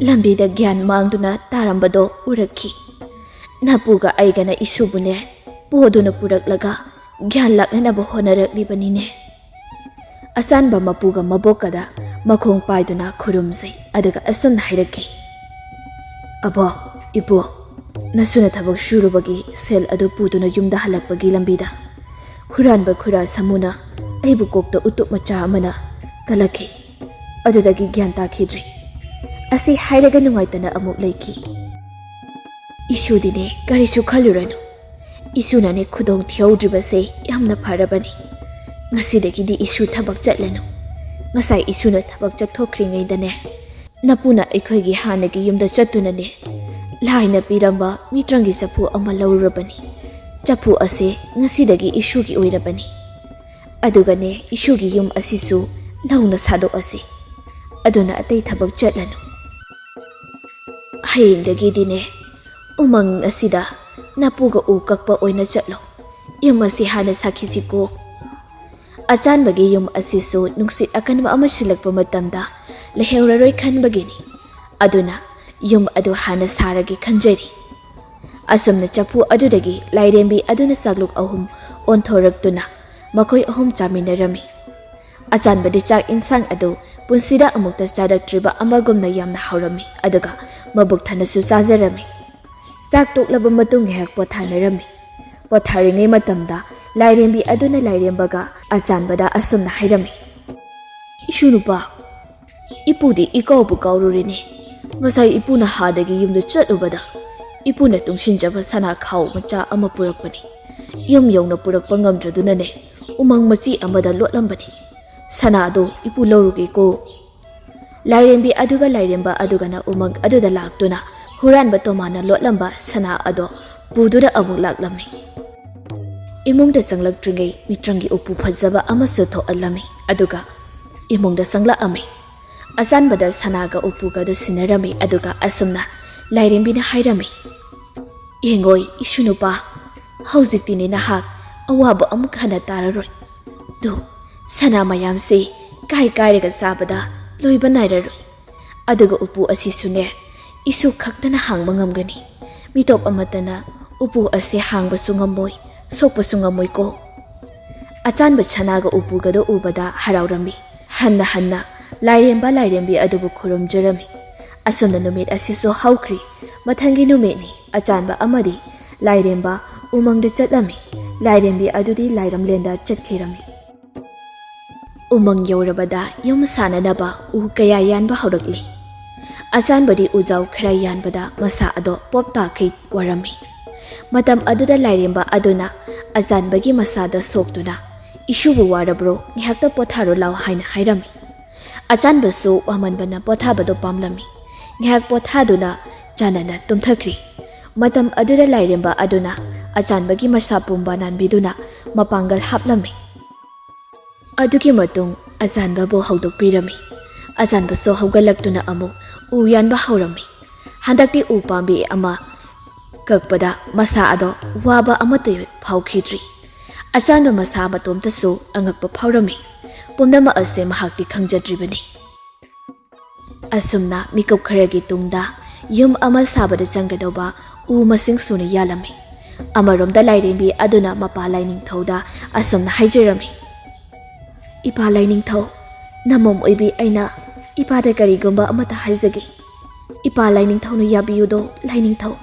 [SPEAKER 1] lambida gyan mangduna tarambado urakhi. Napuga aigana isubune poduna puraklaga gyan laknanaba honaraklibani. Asanba mapuga mabokada makhong paiduna khurumsai adaga asumna hairaki. Abo ipo nasuna thabak shurubagi sel adu puduna yumda halakpagi lambida khuranba khura samuna aibu kokta utup macha amana kalaki adudagi gyan takhidri. Asi hairaga nungaitana amuk leiki. Isudine karisu khaluranu. Isunane khudong thiaudribase yamna pharabani. Ngasidagidi isu thabak chatlanu. Ngasai isuna thabak chakthokringaidane napuna aikhoigi hanagi yumda chatunane laina piramba mitrangi chapu ama laurabani. Chapu ase ngasidagi isugi oirabani. Adugane isugi yum asisu nauna sado ase. Aduna atay thabak chatlanu. Hayengdagi dine umang asida napuga ukakpa oina chatlo. Yum asi hana sakhisiko. Achanbagi yum asisu nungsit akanba ama silakpa matamda leheuraroi khanbagini. Aduna yum adu hana saragi khanjari. Asumna chapu adudagi lairembi aduna sagluk ahum onthoraktuna makoi ahum chaminarami. Achanbadi chak insang adu punsida amukta charaktriba amagumna yamna haurami aduga mabuk thanasu chajarami. Chak toklaba matung hek pothanarami. Potharingai matamda lairembi aduna lairembaga achanbada asumna hairami. Ishunupa ipudi ikaubu kaururini. Ngasai ipuna hadagi yumda chatlubada ipuna tungsinjaba sana khau macha ama purakpani. Yum yongna purakpa ngamdradunane umang machi amada lotlambani. Sana ado ipu laurugi ko. Lairembi aduga lairemba adugana umang aduda laktuna huranba tomana lotlamba sana ado pududa amuk laklami. Imungda sanglaktrigai mitrangi upu phajaba amasu thoalami aduga imungda sanglakami. Asanbada sanaga upuga do sinarami aduga asumna lairembina hairami. Yengoi isunupa haujiktini nahak awaba amuk hana tararoi. Du sana mayamse kai kairaga sabada loiba nairaroi. Aduga upu asisune isu khaktana hangba ngamgani. Mitop amatana upu ase hangba sungamoi sokpa sungamoi ko. Achanba chanaga upuga do ubada haraurami. Hanna lairembi adubu khurumjarami. Asumna numit asiso haukri mathangi numitni achanba amadi lairemba umangda chatlami. Lairembi adudi lairamlenda chatkirami. Umang yaurabada yum sananaba u kaya yanba haurakli. Achanbadi ujau khara yanbada masa ado popta kai warami. Matam aduda lairemba aduna achanbagi masada soktuna isubu warabro ngihakta potharo law haina hairami. Achanbasu wamanbana pothabado pamlami. Ngihak pothaduna chanana tumthakri. Matam aduda lairemba aduna achanbagi masa pumba nanbiduna mapangal haplami. Adugi matung achanbabu haudokpirami. ꯑꯆꯥꯟꯕꯁꯨ ꯍꯧꯒꯠꯂꯛꯇꯨꯅ ꯑꯃꯨꯛ ꯎ ꯌꯥꯟꯕ ꯍꯧꯔꯝꯃꯤ꯫ ꯍꯟꯗꯛꯇꯤ ꯎ ꯄꯥꯝꯕꯤ ꯑꯃ ꯀꯛꯄꯗ ꯃꯁꯥ ꯑꯗꯣ ꯋꯥꯕ ꯑꯃꯠꯇ ꯐꯥꯎꯈꯤꯗ꯭ꯔꯤ꯫ ꯑꯆꯥꯟꯕ ꯃꯁꯥ ꯃꯇꯣꯝꯇꯁꯨ ꯑꯉꯛꯄ ꯐꯥꯎꯔꯝꯃꯤ꯫ ꯄꯨꯝꯅꯃꯛ ꯑꯁꯦ ꯃꯍꯥꯛꯇꯤ ꯈꯪꯖꯗ꯭ꯔꯤꯕꯅꯤ꯫ ꯑꯁꯨꯝꯅ ꯃꯤꯀꯨꯞ ꯈꯔꯒꯤ ꯇꯨꯡꯗ ꯌꯨꯝ ꯑꯃ ꯁꯥꯕꯗ ꯆꯪꯒꯗꯧꯕ ꯎ ꯃꯁꯤꯡ ꯁꯨꯅ ꯌꯥꯜꯂꯝꯃꯤ꯫ ꯑꯃꯔꯣꯝꯗ ꯂꯥꯏꯔꯦꯝꯕꯤ ꯑꯗꯨꯅ ꯃꯄꯥ ꯂꯥꯏꯅꯤꯡꯊꯧꯗ ꯑꯁꯨꯝꯅ ꯍꯥꯏꯖꯔꯝꯃꯤ꯫ ꯏꯄꯥ ꯂꯥꯏꯅꯤꯡꯊꯧ, ꯅꯃꯣꯝ ꯑꯣꯏꯕꯤ ꯑꯩꯅ ꯏꯄꯥꯗ ꯀꯔꯤꯒꯨꯝꯕ ꯑꯃꯠꯇ ꯍꯥꯏꯖꯒꯦ꯫ ꯏꯄꯥ ꯂꯥꯏꯅꯤꯡꯊꯧꯅ ꯌꯥꯕꯤꯌꯨꯗꯣ ꯂꯥꯏꯅꯤꯡꯊꯧ꯫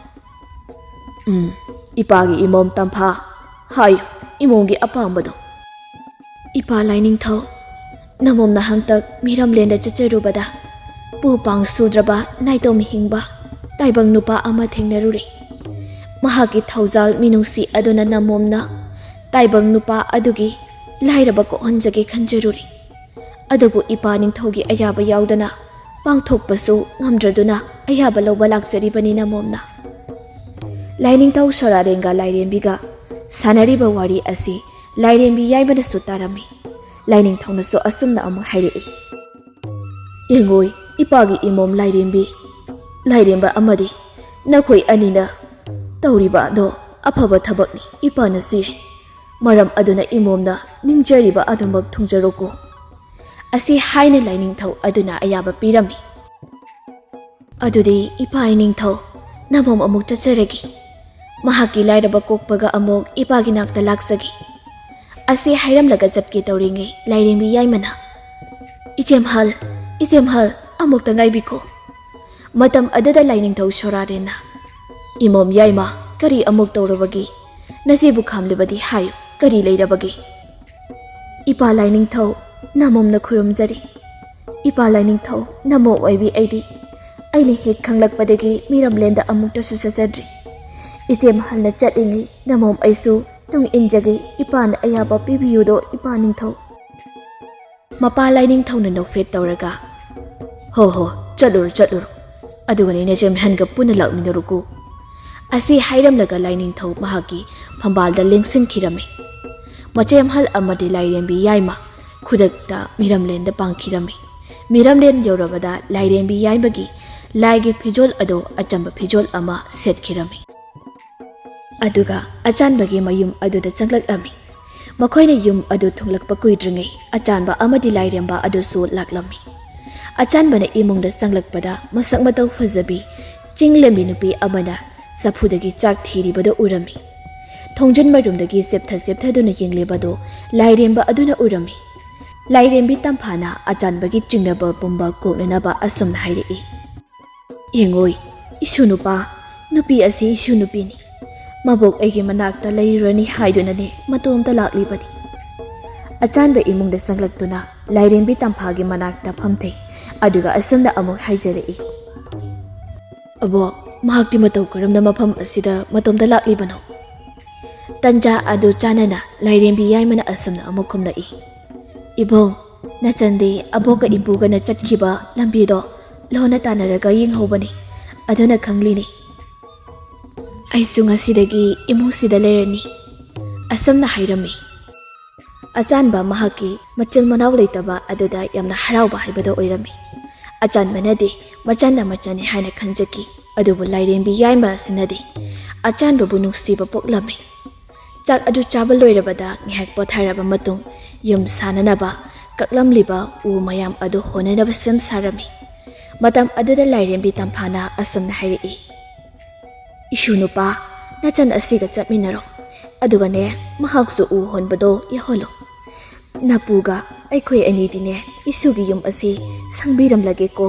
[SPEAKER 2] ꯏꯄꯥꯒꯤ ꯏꯃꯣꯝ ꯇꯝꯐꯥ, ꯍꯥꯏꯌꯨ ꯏꯃꯣꯝꯒꯤ ꯑꯄꯥꯝꯕꯗꯣ꯫
[SPEAKER 1] ꯏꯄꯥ ꯂꯥꯏꯅꯤꯡꯊꯧ, ꯅꯃꯣꯝꯅ ꯍꯟꯇꯛ ꯃꯤꯔꯝꯂꯦꯟꯗ ꯆꯠꯆꯔꯨꯕꯗ ꯄꯨ ꯄꯥꯡ ꯁꯨꯗ꯭ꯔꯕ ꯅꯥꯏꯇꯣꯝ ꯍꯤꯡꯕ ꯇꯥꯏꯕꯪ ꯅꯨꯄꯥ ꯑꯃ ꯊꯦꯡꯅꯔꯨꯔꯦ꯫ ꯃꯍꯥꯛꯀꯤ ꯊꯧꯖꯥꯜ ꯃꯤꯅꯨꯡꯁꯤ ꯑꯗꯨꯅ ꯅꯃꯣꯝꯅ ꯇꯥꯏꯕꯪ ꯅꯨꯄꯥ ꯑꯗꯨꯒꯤ ꯂꯥꯏꯔꯕ ꯀꯣꯛꯍꯟꯖꯒꯦ ꯈꯟꯖꯔꯨꯔꯦ꯫ ꯑꯗꯨꯕꯨ ꯏꯄꯥ ꯅꯤꯡꯊꯧꯒꯤ ꯑꯌꯥꯕ ꯌꯥꯎꯗꯅ ꯄꯥꯡꯊꯣꯛꯄꯁꯨ ꯉꯝꯗ꯭ꯔꯗꯨꯅ ꯑꯌꯥꯕ ꯂꯧꯕ ꯂꯥꯛꯆꯔꯤꯕꯅꯤ ꯅꯃꯣꯝꯅ꯫
[SPEAKER 2] ꯂꯥꯏꯅꯤꯡꯊꯧ ꯁꯣꯔꯥꯔꯦꯟꯒ ꯂꯥꯏꯔꯦꯝꯕꯤꯒ ꯁꯥꯟꯅꯔꯤꯕ ꯋꯥꯔꯤ ꯑꯁꯤ ꯂꯥꯏꯔꯦꯝꯕꯤ ꯌꯥꯏꯃꯅꯁꯨ ꯇꯥꯔꯝꯃꯤ꯫ ꯂꯥꯏꯅꯤꯡꯊꯧꯅꯁꯨ ꯑꯁꯨꯝꯅ ꯑꯃꯨꯛ ꯍꯥꯏꯔꯛꯏ꯫
[SPEAKER 1] ꯌꯦꯡꯉꯣꯏ ꯏꯄꯥꯒꯤ ꯏꯃꯣꯝ ꯂꯥꯏꯔꯦꯝꯕꯤ, ꯂꯥꯏꯔꯦꯝꯕ ꯑꯃꯗꯤ ꯅꯈꯣꯏ ꯑꯅꯤꯅ ꯇꯧꯔꯤꯕ ꯑꯗꯣ ꯑꯐꯕ ꯊꯕꯛꯅꯤ ꯏꯄꯥꯅꯁꯨ ꯌꯥꯏ꯫ ꯃꯔꯝ ꯑꯗꯨꯅ ꯏꯃꯣꯝꯅ ꯅꯤꯡꯖꯔꯤꯕ ꯑꯗꯨꯃꯛ ꯊꯨꯡꯖꯔꯣꯀꯣ꯫ ꯑꯁꯤ ꯍꯥꯏꯅ ꯂꯥꯏꯅꯤꯡꯊꯧ ꯑꯗꯨꯅ ꯑꯌꯥꯕ ꯄꯤꯔꯝꯃꯤ꯫ ꯑꯗꯨꯗꯤ ꯏꯄꯥ ꯏꯅꯤꯡꯊꯧ, ꯅꯃꯣꯝ ꯑꯃꯨꯛ ꯆꯠꯆꯔꯒꯦ꯫ ꯃꯍꯥꯛꯀꯤ ꯂꯥꯏꯔꯕ ꯀꯣꯛꯄꯒ ꯑꯃꯨꯛ ꯏꯄꯥꯒꯤ ꯅꯥꯛꯇ ꯂꯥꯛꯆꯒꯦ꯫ ꯑꯁꯤ ꯍꯥꯏꯔꯝꯂꯒ ꯆꯠꯀꯦ ꯇꯧꯔꯤꯉꯩ ꯂꯥꯏꯔꯦꯝꯕꯤ ꯌꯥꯏꯃꯅ ꯏꯆꯦꯝꯍꯜ, ꯏꯆꯦꯝꯍꯜ ꯑꯃꯨꯛꯇ ꯉꯥꯏꯕꯤꯈꯣ꯫ ꯃꯇꯝ ꯑꯗꯨꯗ ꯂꯥꯏꯅꯤꯡꯊꯧ ꯁꯣꯔꯥꯔꯦꯟꯅ ꯏꯃꯣꯝ ꯌꯥꯏꯃ, ꯀꯔꯤ ꯑꯃꯨꯛ ꯇꯧꯔꯕꯒꯦ? ꯅꯆꯦꯕꯨ ꯈꯥꯝꯂꯤꯕꯗꯤ ꯍꯥꯏꯌꯨ, ꯀꯔꯤ ꯂꯩꯔꯕꯒꯦ? ꯏꯄꯥ ꯂꯥꯏꯅꯤꯡꯊꯧ, ꯅꯃꯣꯝꯅ ꯈꯨꯔꯨꯝꯖꯔꯤ꯫ ꯏꯄꯥ ꯂꯥꯏꯅꯤꯡꯊꯧ, ꯅꯃꯣꯝ ꯑꯣꯏꯕꯤ ꯑꯩꯅ ꯍꯦꯛ ꯈꯪꯂꯛꯄꯗꯒꯤ ꯃꯤꯔꯝꯂꯦꯟꯗ ꯑꯃꯨꯛꯇꯁꯨ ꯆꯠꯆꯗ꯭ꯔꯤ꯫ ꯏꯆꯦꯝꯍꯜꯅ ꯆꯠꯂꯤꯉꯩ ꯅꯃꯣꯝ ꯑꯩꯁꯨ ꯇꯨꯡ ꯏꯟꯖꯒꯦ꯫ ꯏꯄꯥꯅ ꯑꯌꯥꯕ ꯄꯤꯕꯤꯌꯨꯗꯣ ꯏꯄꯥ ꯅꯤꯡꯊꯧ꯫
[SPEAKER 2] ꯃꯄꯥ ꯂꯥꯏꯅꯤꯡꯊꯧꯅ ꯅꯣꯛꯐꯦꯠ ꯇꯧꯔꯒ ꯍꯣ ꯆꯠꯂꯨꯔꯣ ꯑꯗꯨꯒꯅꯦ ꯅꯆꯦꯝꯍꯜꯒ ꯄꯨꯟꯅ ꯂꯥꯛꯃꯤꯟꯅꯔꯨꯀꯣ꯫ ꯑꯁꯤ ꯍꯥꯏꯔꯝꯂꯒ ꯂꯥꯏꯅꯤꯡꯊꯧ ꯃꯍꯥꯛꯀꯤ ꯐꯝꯕꯥꯜꯗ ꯂꯦꯡꯁꯤꯟꯈꯤꯔꯝꯃꯤ꯫ ꯃꯆꯦꯝꯍꯜ ꯑꯃꯗꯤ ꯂꯥꯏꯔꯦꯝꯕꯤ ꯌꯥꯏꯃ ꯈꯨꯗꯛꯇ ꯃꯤꯔꯝꯂꯦꯟꯗ ꯄꯥꯡꯈꯤꯔꯝꯃꯤ꯫ ꯃꯤꯔꯝꯂꯦꯟ ꯌꯧꯔꯕꯗ ꯂꯥꯏꯔꯦꯝꯕꯤ ꯌꯥꯏꯃꯒꯤ ꯂꯥꯏꯒꯤ ꯐꯤꯖꯣꯜ ꯑꯗꯣ ꯑꯆꯝꯕ ꯐꯤꯖꯣꯜ ꯑꯃ ꯁꯦꯠꯈꯤꯔꯝꯃꯤ꯫ ꯑꯗꯨꯒ ꯑꯆꯥꯟꯕꯒꯤ ꯃꯌꯨꯝ ꯑꯗꯨꯗ ꯆꯪꯂꯛꯂꯝꯃꯤ꯫ ꯃꯈꯣꯏꯅ ꯌꯨꯝ ꯑꯗꯨ ꯊꯨꯡꯂꯛꯄ ꯀꯨꯏꯗ꯭ꯔꯤꯉꯩ ꯑꯆꯥꯟꯕ ꯑꯃꯗꯤ ꯂꯥꯏꯔꯦꯝꯕ ꯑꯗꯨꯁꯨ ꯂꯥꯛꯂꯝꯃꯤ꯫ ꯑꯆꯥꯟꯕꯅ ꯏꯃꯨꯡꯗ ꯆꯪꯂꯛꯄꯗ ꯃꯁꯛ ꯃꯇꯧ ꯐꯖꯕꯤ ꯆꯤꯡꯂꯦꯝꯕꯤ ꯅꯨꯄꯤ ꯑꯃꯅ ꯆꯐꯨꯗꯒꯤ ꯆꯥꯛ ꯊꯤꯔꯤꯕꯗꯨ ꯎꯔꯝꯃꯤ꯫ ꯊꯣꯡꯖꯤꯟ ꯃꯔꯨꯝꯗꯒꯤ ꯆꯦꯞꯊꯗꯨꯅ ꯌꯦꯡꯂꯤꯕꯗꯨ ꯂꯥꯏꯔꯦꯝꯕ ꯑꯗꯨꯅ ꯎꯔꯝꯃꯤ꯫ ꯂꯥꯏꯔꯦꯝꯕꯤ ꯇꯝꯐꯥꯅ ꯑꯆꯥꯟꯕꯒꯤ ꯆꯤꯡꯅꯕ ꯄꯨꯝꯕ ꯀꯣꯛꯅꯅꯕ ꯑꯁꯨꯝꯅ ꯍꯥꯏꯔꯛꯏ꯫ ꯌꯦꯡꯉꯣꯏ ꯏꯁꯨ ꯅꯨꯄꯥ, ꯅꯨꯄꯤ ꯑꯁꯤ ꯏꯁꯨ ꯅꯨꯄꯤꯅꯤ꯫ ꯃꯕꯣꯛ ꯑꯩꯒꯤ ꯃꯅꯥꯛꯇ ꯂꯩꯔꯨꯔꯅꯤ ꯍꯥꯏꯗꯨꯅꯅꯦ ꯃꯇꯣꯝꯇ ꯂꯥꯛꯂꯤꯕꯅꯤ꯫ ꯑꯆꯥꯟꯕ ꯏꯃꯨꯡꯗ ꯆꯪꯂꯛꯇꯨꯅ ꯂꯥꯏꯔꯦꯝꯕꯤ ꯇꯝꯐꯥꯒꯤ ꯃꯅꯥꯛꯇ ꯐꯝꯊꯩ꯫ ꯑꯗꯨꯒ ꯑꯁꯨꯝꯅ ꯑꯃꯨꯛ ꯍꯥꯏꯖꯔꯛꯏ꯫ ꯑꯕꯣꯛ, ꯃꯍꯥꯛꯇꯤ ꯃꯇꯧ ꯀꯔꯝꯅ ꯃꯐꯝ ꯑꯁꯤꯗ ꯃꯇꯣꯝꯇ ꯂꯥꯛꯂꯤꯕꯅꯣ? ꯇꯟꯖꯥ ꯑꯗꯨ ꯆꯥꯅꯅ ꯂꯥꯏꯔꯦꯝꯕꯤ ꯌꯥꯏꯃꯅ ꯑꯁꯨꯝꯅ ꯑꯃꯨꯛ ꯈꯨꯝꯂꯛꯏ꯫ ꯏꯕꯨꯡ, ꯅꯆꯟꯗꯤ ꯑꯕꯣꯛꯀ ꯏꯄꯨꯒꯅ ꯆꯠꯈꯤꯕ ꯂꯝꯕꯤꯗꯣ ꯂꯣꯟꯅ ꯇꯥꯟꯅꯔꯒ ꯌꯦꯡꯍꯧꯕꯅꯤ, ꯑꯗꯨꯅ ꯈꯪꯂꯤꯅꯤ꯫ ꯑꯩꯁꯨ ꯉꯁꯤꯗꯒꯤ ꯏꯃꯨꯡꯁꯤꯗ ꯂꯩꯔꯅꯤ꯫ ꯑꯁꯨꯝꯅ ꯍꯥꯏꯔꯝꯃꯤ꯫ ꯑꯆꯥꯟꯕ ꯃꯍꯥꯛꯀꯤ ꯃꯆꯤꯜ ꯃꯅꯥꯎ ꯂꯩꯇꯕ ꯑꯗꯨꯗ ꯌꯥꯝꯅ ꯍꯔꯥꯎꯕ ꯍꯥꯏꯕꯗꯣ ꯑꯣꯏꯔꯝꯃꯤ꯫ ꯑꯆꯥꯟꯕꯅꯗꯤ ꯃꯆꯟꯅ ꯃꯆꯟꯅꯤ ꯍꯥꯏꯅ ꯈꯟꯖꯈꯤ꯫ ꯑꯗꯨꯕꯨ ꯂꯥꯏꯔꯦꯝꯕꯤ ꯌꯥꯏꯃ ꯑꯁꯤꯅꯗꯤ ꯑꯆꯥꯟꯕꯕꯨ ꯅꯨꯡꯁꯤꯕ ꯄꯣꯛꯂꯝꯃꯤ꯫ ꯆꯥꯛ ꯑꯗꯨ ꯆꯥꯕ ꯂꯣꯏꯔꯕꯗ ꯉꯥꯏꯍꯥꯛ ꯄꯣꯊꯥꯔꯕ ꯃꯇꯨꯡ ꯌꯨꯝ ꯁꯥꯅꯅꯕ ꯀꯛꯂꯝꯂꯤꯕ ꯎ ꯃꯌꯥꯝ ꯑꯗꯨ ꯍꯣꯟꯅꯅꯕ ꯁꯦꯝ ꯁꯥꯔꯝꯃꯤ꯫ ꯃꯇꯝ ꯑꯗꯨꯗ ꯂꯥꯏꯔꯦꯝꯕꯤ ꯇꯝꯐꯥꯅ ꯑꯁꯨꯝꯅ ꯍꯥꯏꯔꯛꯏ꯫ ꯏꯁꯨ ꯅꯨꯄꯥ, ꯅꯆꯟ ꯑꯁꯤꯒ ꯆꯠꯃꯤꯟꯅꯔꯣ꯫ ꯑꯗꯨꯒꯅꯦ ꯃꯍꯥꯛꯁꯨ ꯎ ꯍꯣꯟꯕꯗꯣ ꯌꯥꯎꯍꯜꯂꯣ꯫ ꯅꯄꯨꯒ ꯑꯩꯈꯣꯏ ꯑꯅꯤꯗꯤꯅꯦ ꯏꯁꯨꯒꯤ ꯌꯨꯝ ꯑꯁꯤ ꯁꯪꯕꯤꯔꯝꯂꯒꯦꯀꯣ꯫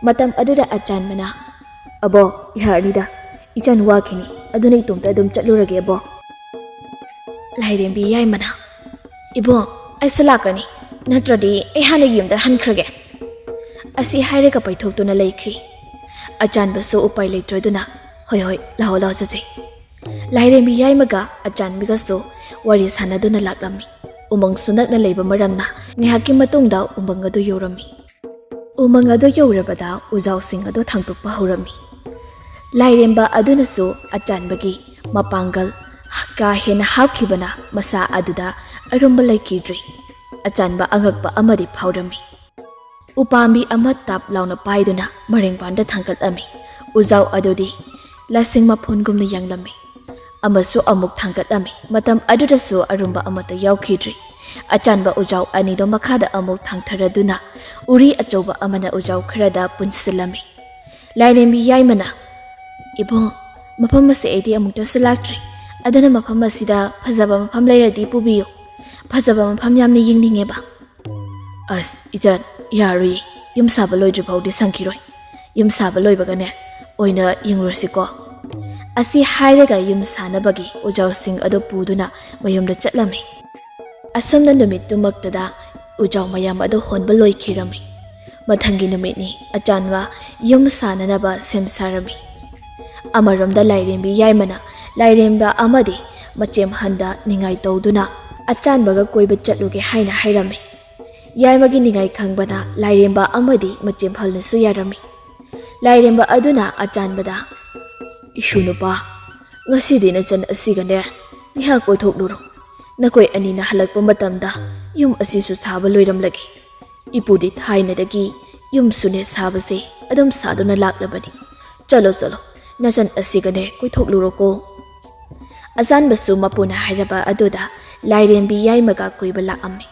[SPEAKER 2] ꯃꯇꯝ ꯑꯗꯨꯗ ꯑꯆꯥꯟꯕꯅ ꯑꯕꯣ, ꯌꯥꯔꯅꯤꯗ, ꯏꯆꯟ ꯋꯥꯈꯤꯅꯤ, ꯑꯗꯨꯅ ꯏꯇꯣꯝꯇ ꯑꯗꯨꯝ ꯆꯠꯂꯨꯔꯒꯦ ꯑꯕꯣ꯫ ꯂꯥꯏꯔꯦꯝꯕꯤ ꯌꯥꯏꯃꯅ ꯏꯕꯨꯡ, ꯑꯩꯁꯨ ꯂꯥꯛꯀꯅꯤ, ꯅꯠꯇ꯭ꯔꯗꯤ ꯑꯩ ꯍꯥꯟꯅ ꯌꯨꯝꯗ ꯍꯟꯈ꯭ꯔꯒꯦ꯫ ꯑꯁꯤ ꯍꯥꯏꯔꯒ ꯄꯩꯊꯣꯛꯇꯨꯅ ꯂꯩꯈ꯭ꯔꯤ꯫ ꯑꯆꯥꯟꯕꯁꯨ ꯎꯄꯥꯏ ꯂꯩꯇ꯭ꯔꯗꯨꯅ ꯍꯣꯏ ꯂꯥꯛꯑꯣ ꯆꯠꯁꯤ꯫ ꯂꯥꯏꯔꯦꯝꯕꯤ ꯌꯥꯏꯃꯒ ꯑꯆꯥꯟꯕꯤꯒꯁꯨ ꯋꯥꯔꯤ ꯁꯥꯟꯅꯗꯨꯅ ꯂꯥꯛꯂꯝꯃꯤ꯫ ꯎꯃꯪꯁꯨ ꯅꯛꯅ ꯂꯩꯕ ꯃꯔꯝꯅ ꯉꯥꯏꯍꯥꯛꯀꯤ ꯃꯇꯨꯡꯗ ꯎꯃꯪ ꯑꯗꯨ ꯌꯧꯔꯝꯃꯤ꯫ ꯎꯃꯪ ꯑꯗꯨ ꯌꯧꯔꯕꯗ ꯎꯖꯥꯎꯁꯤꯡ ꯑꯗꯨ ꯊꯥꯡꯇꯣꯛꯄ ꯍꯧꯔꯝꯃꯤ꯫ ꯂꯥꯏꯔꯦꯝꯕ ꯑꯗꯨꯅꯁꯨ ꯑꯆꯥꯟꯕꯒꯤ ꯃꯄꯥꯡꯒꯜ ꯀꯥ ꯍꯦꯟꯅ ꯍꯥꯞꯈꯤꯕꯅ ꯃꯁꯥ ꯑꯗꯨꯗ ꯑꯔꯨꯝꯕ ꯂꯩꯈꯤꯗ꯭ꯔꯤ꯫ ꯑꯆꯥꯟꯕ ꯑꯉꯛꯄ ꯑꯃꯗꯤ ꯐꯥꯎꯔꯝꯃꯤ꯫ Upambi ama tap launa paiduna maringpanda thangkatlami. Ujaw adudi lasing maphungumna yanglami. Amasu amuk thangkatlami. Matam adudasu arumba amata yaukhidri. Achanba ujaw anido makhada amuk thangtharaduna uri achoba amana ujaw kharada punsilami. Lairembi yaimana ibong mafam ase aidi amuktasu laktri. Adana mafam asida phajaba mafam lairadi pubiyo. Phajaba mafam yamna yingdingeba. As ijan yarui yum saba loidri phawdi sangkhiroi. Yum saba loibagane oina yingrusiko. Asi hairaga yum sanabagi ujaw sing ado puduna mayumda chatlami. Asomna numit tumaktada ujaw mayam ado honba loikhirami. Mathangi numitni achanwa yum sananaba semsarami. Amaromda lairembi yaimana lairemba amadi machem handa ningai tawduna achanbaga koiba chatluge haina hairami. Yaimagi ningai khangbana lairemba amadi machem halnasu yarami. Lairemba aduna achanbada ishunupa ngasidi na chan asigane niha koithokluro nakoi anina halakpa matamda yum asisu saba loiramlagi. Ipudi thainadagi yum sune sabase adum saduna laklabani. Chalo chalo nachan asigane koithokluro ko. Azan basu mapuna hairaba aduda lairembi yaimaga koiba lakami.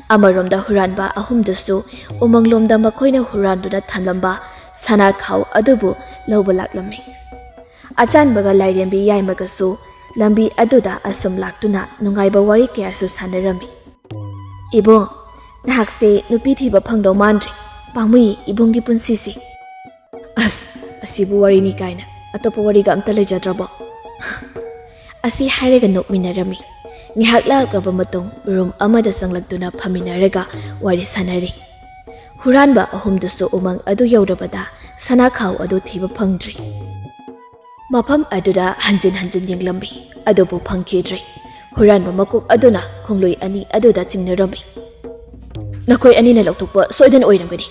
[SPEAKER 2] Amaromda huranba ahumdasu umanglomda makoina huranduna thamlamba sana khaw adubu lawba laklami. Achanbaga lairembi yaimagasu lambi aduda asum laktuna nungaiba wari kayasu sanarami. Ibong nahakse nupi thiba phangdaw mandri pangmui ibonggi punsisi. Asibu wari ni kaina atopa wari ga amta lejadrabo. Asi hairaga nokminarami. Ngihak lakaba matong room amada sanglagtuna phaminaraga wari sanari. Huranba ahumdusu umang adu yaurabada sana khaw adu thiba phangdri. Mafam aduda hanjin yenglambi adubu phangkhidri. Huranba makuk aduna khongloi ani aduda chingnarami. Nakoi ani na laukthokpa soidan oiramgani.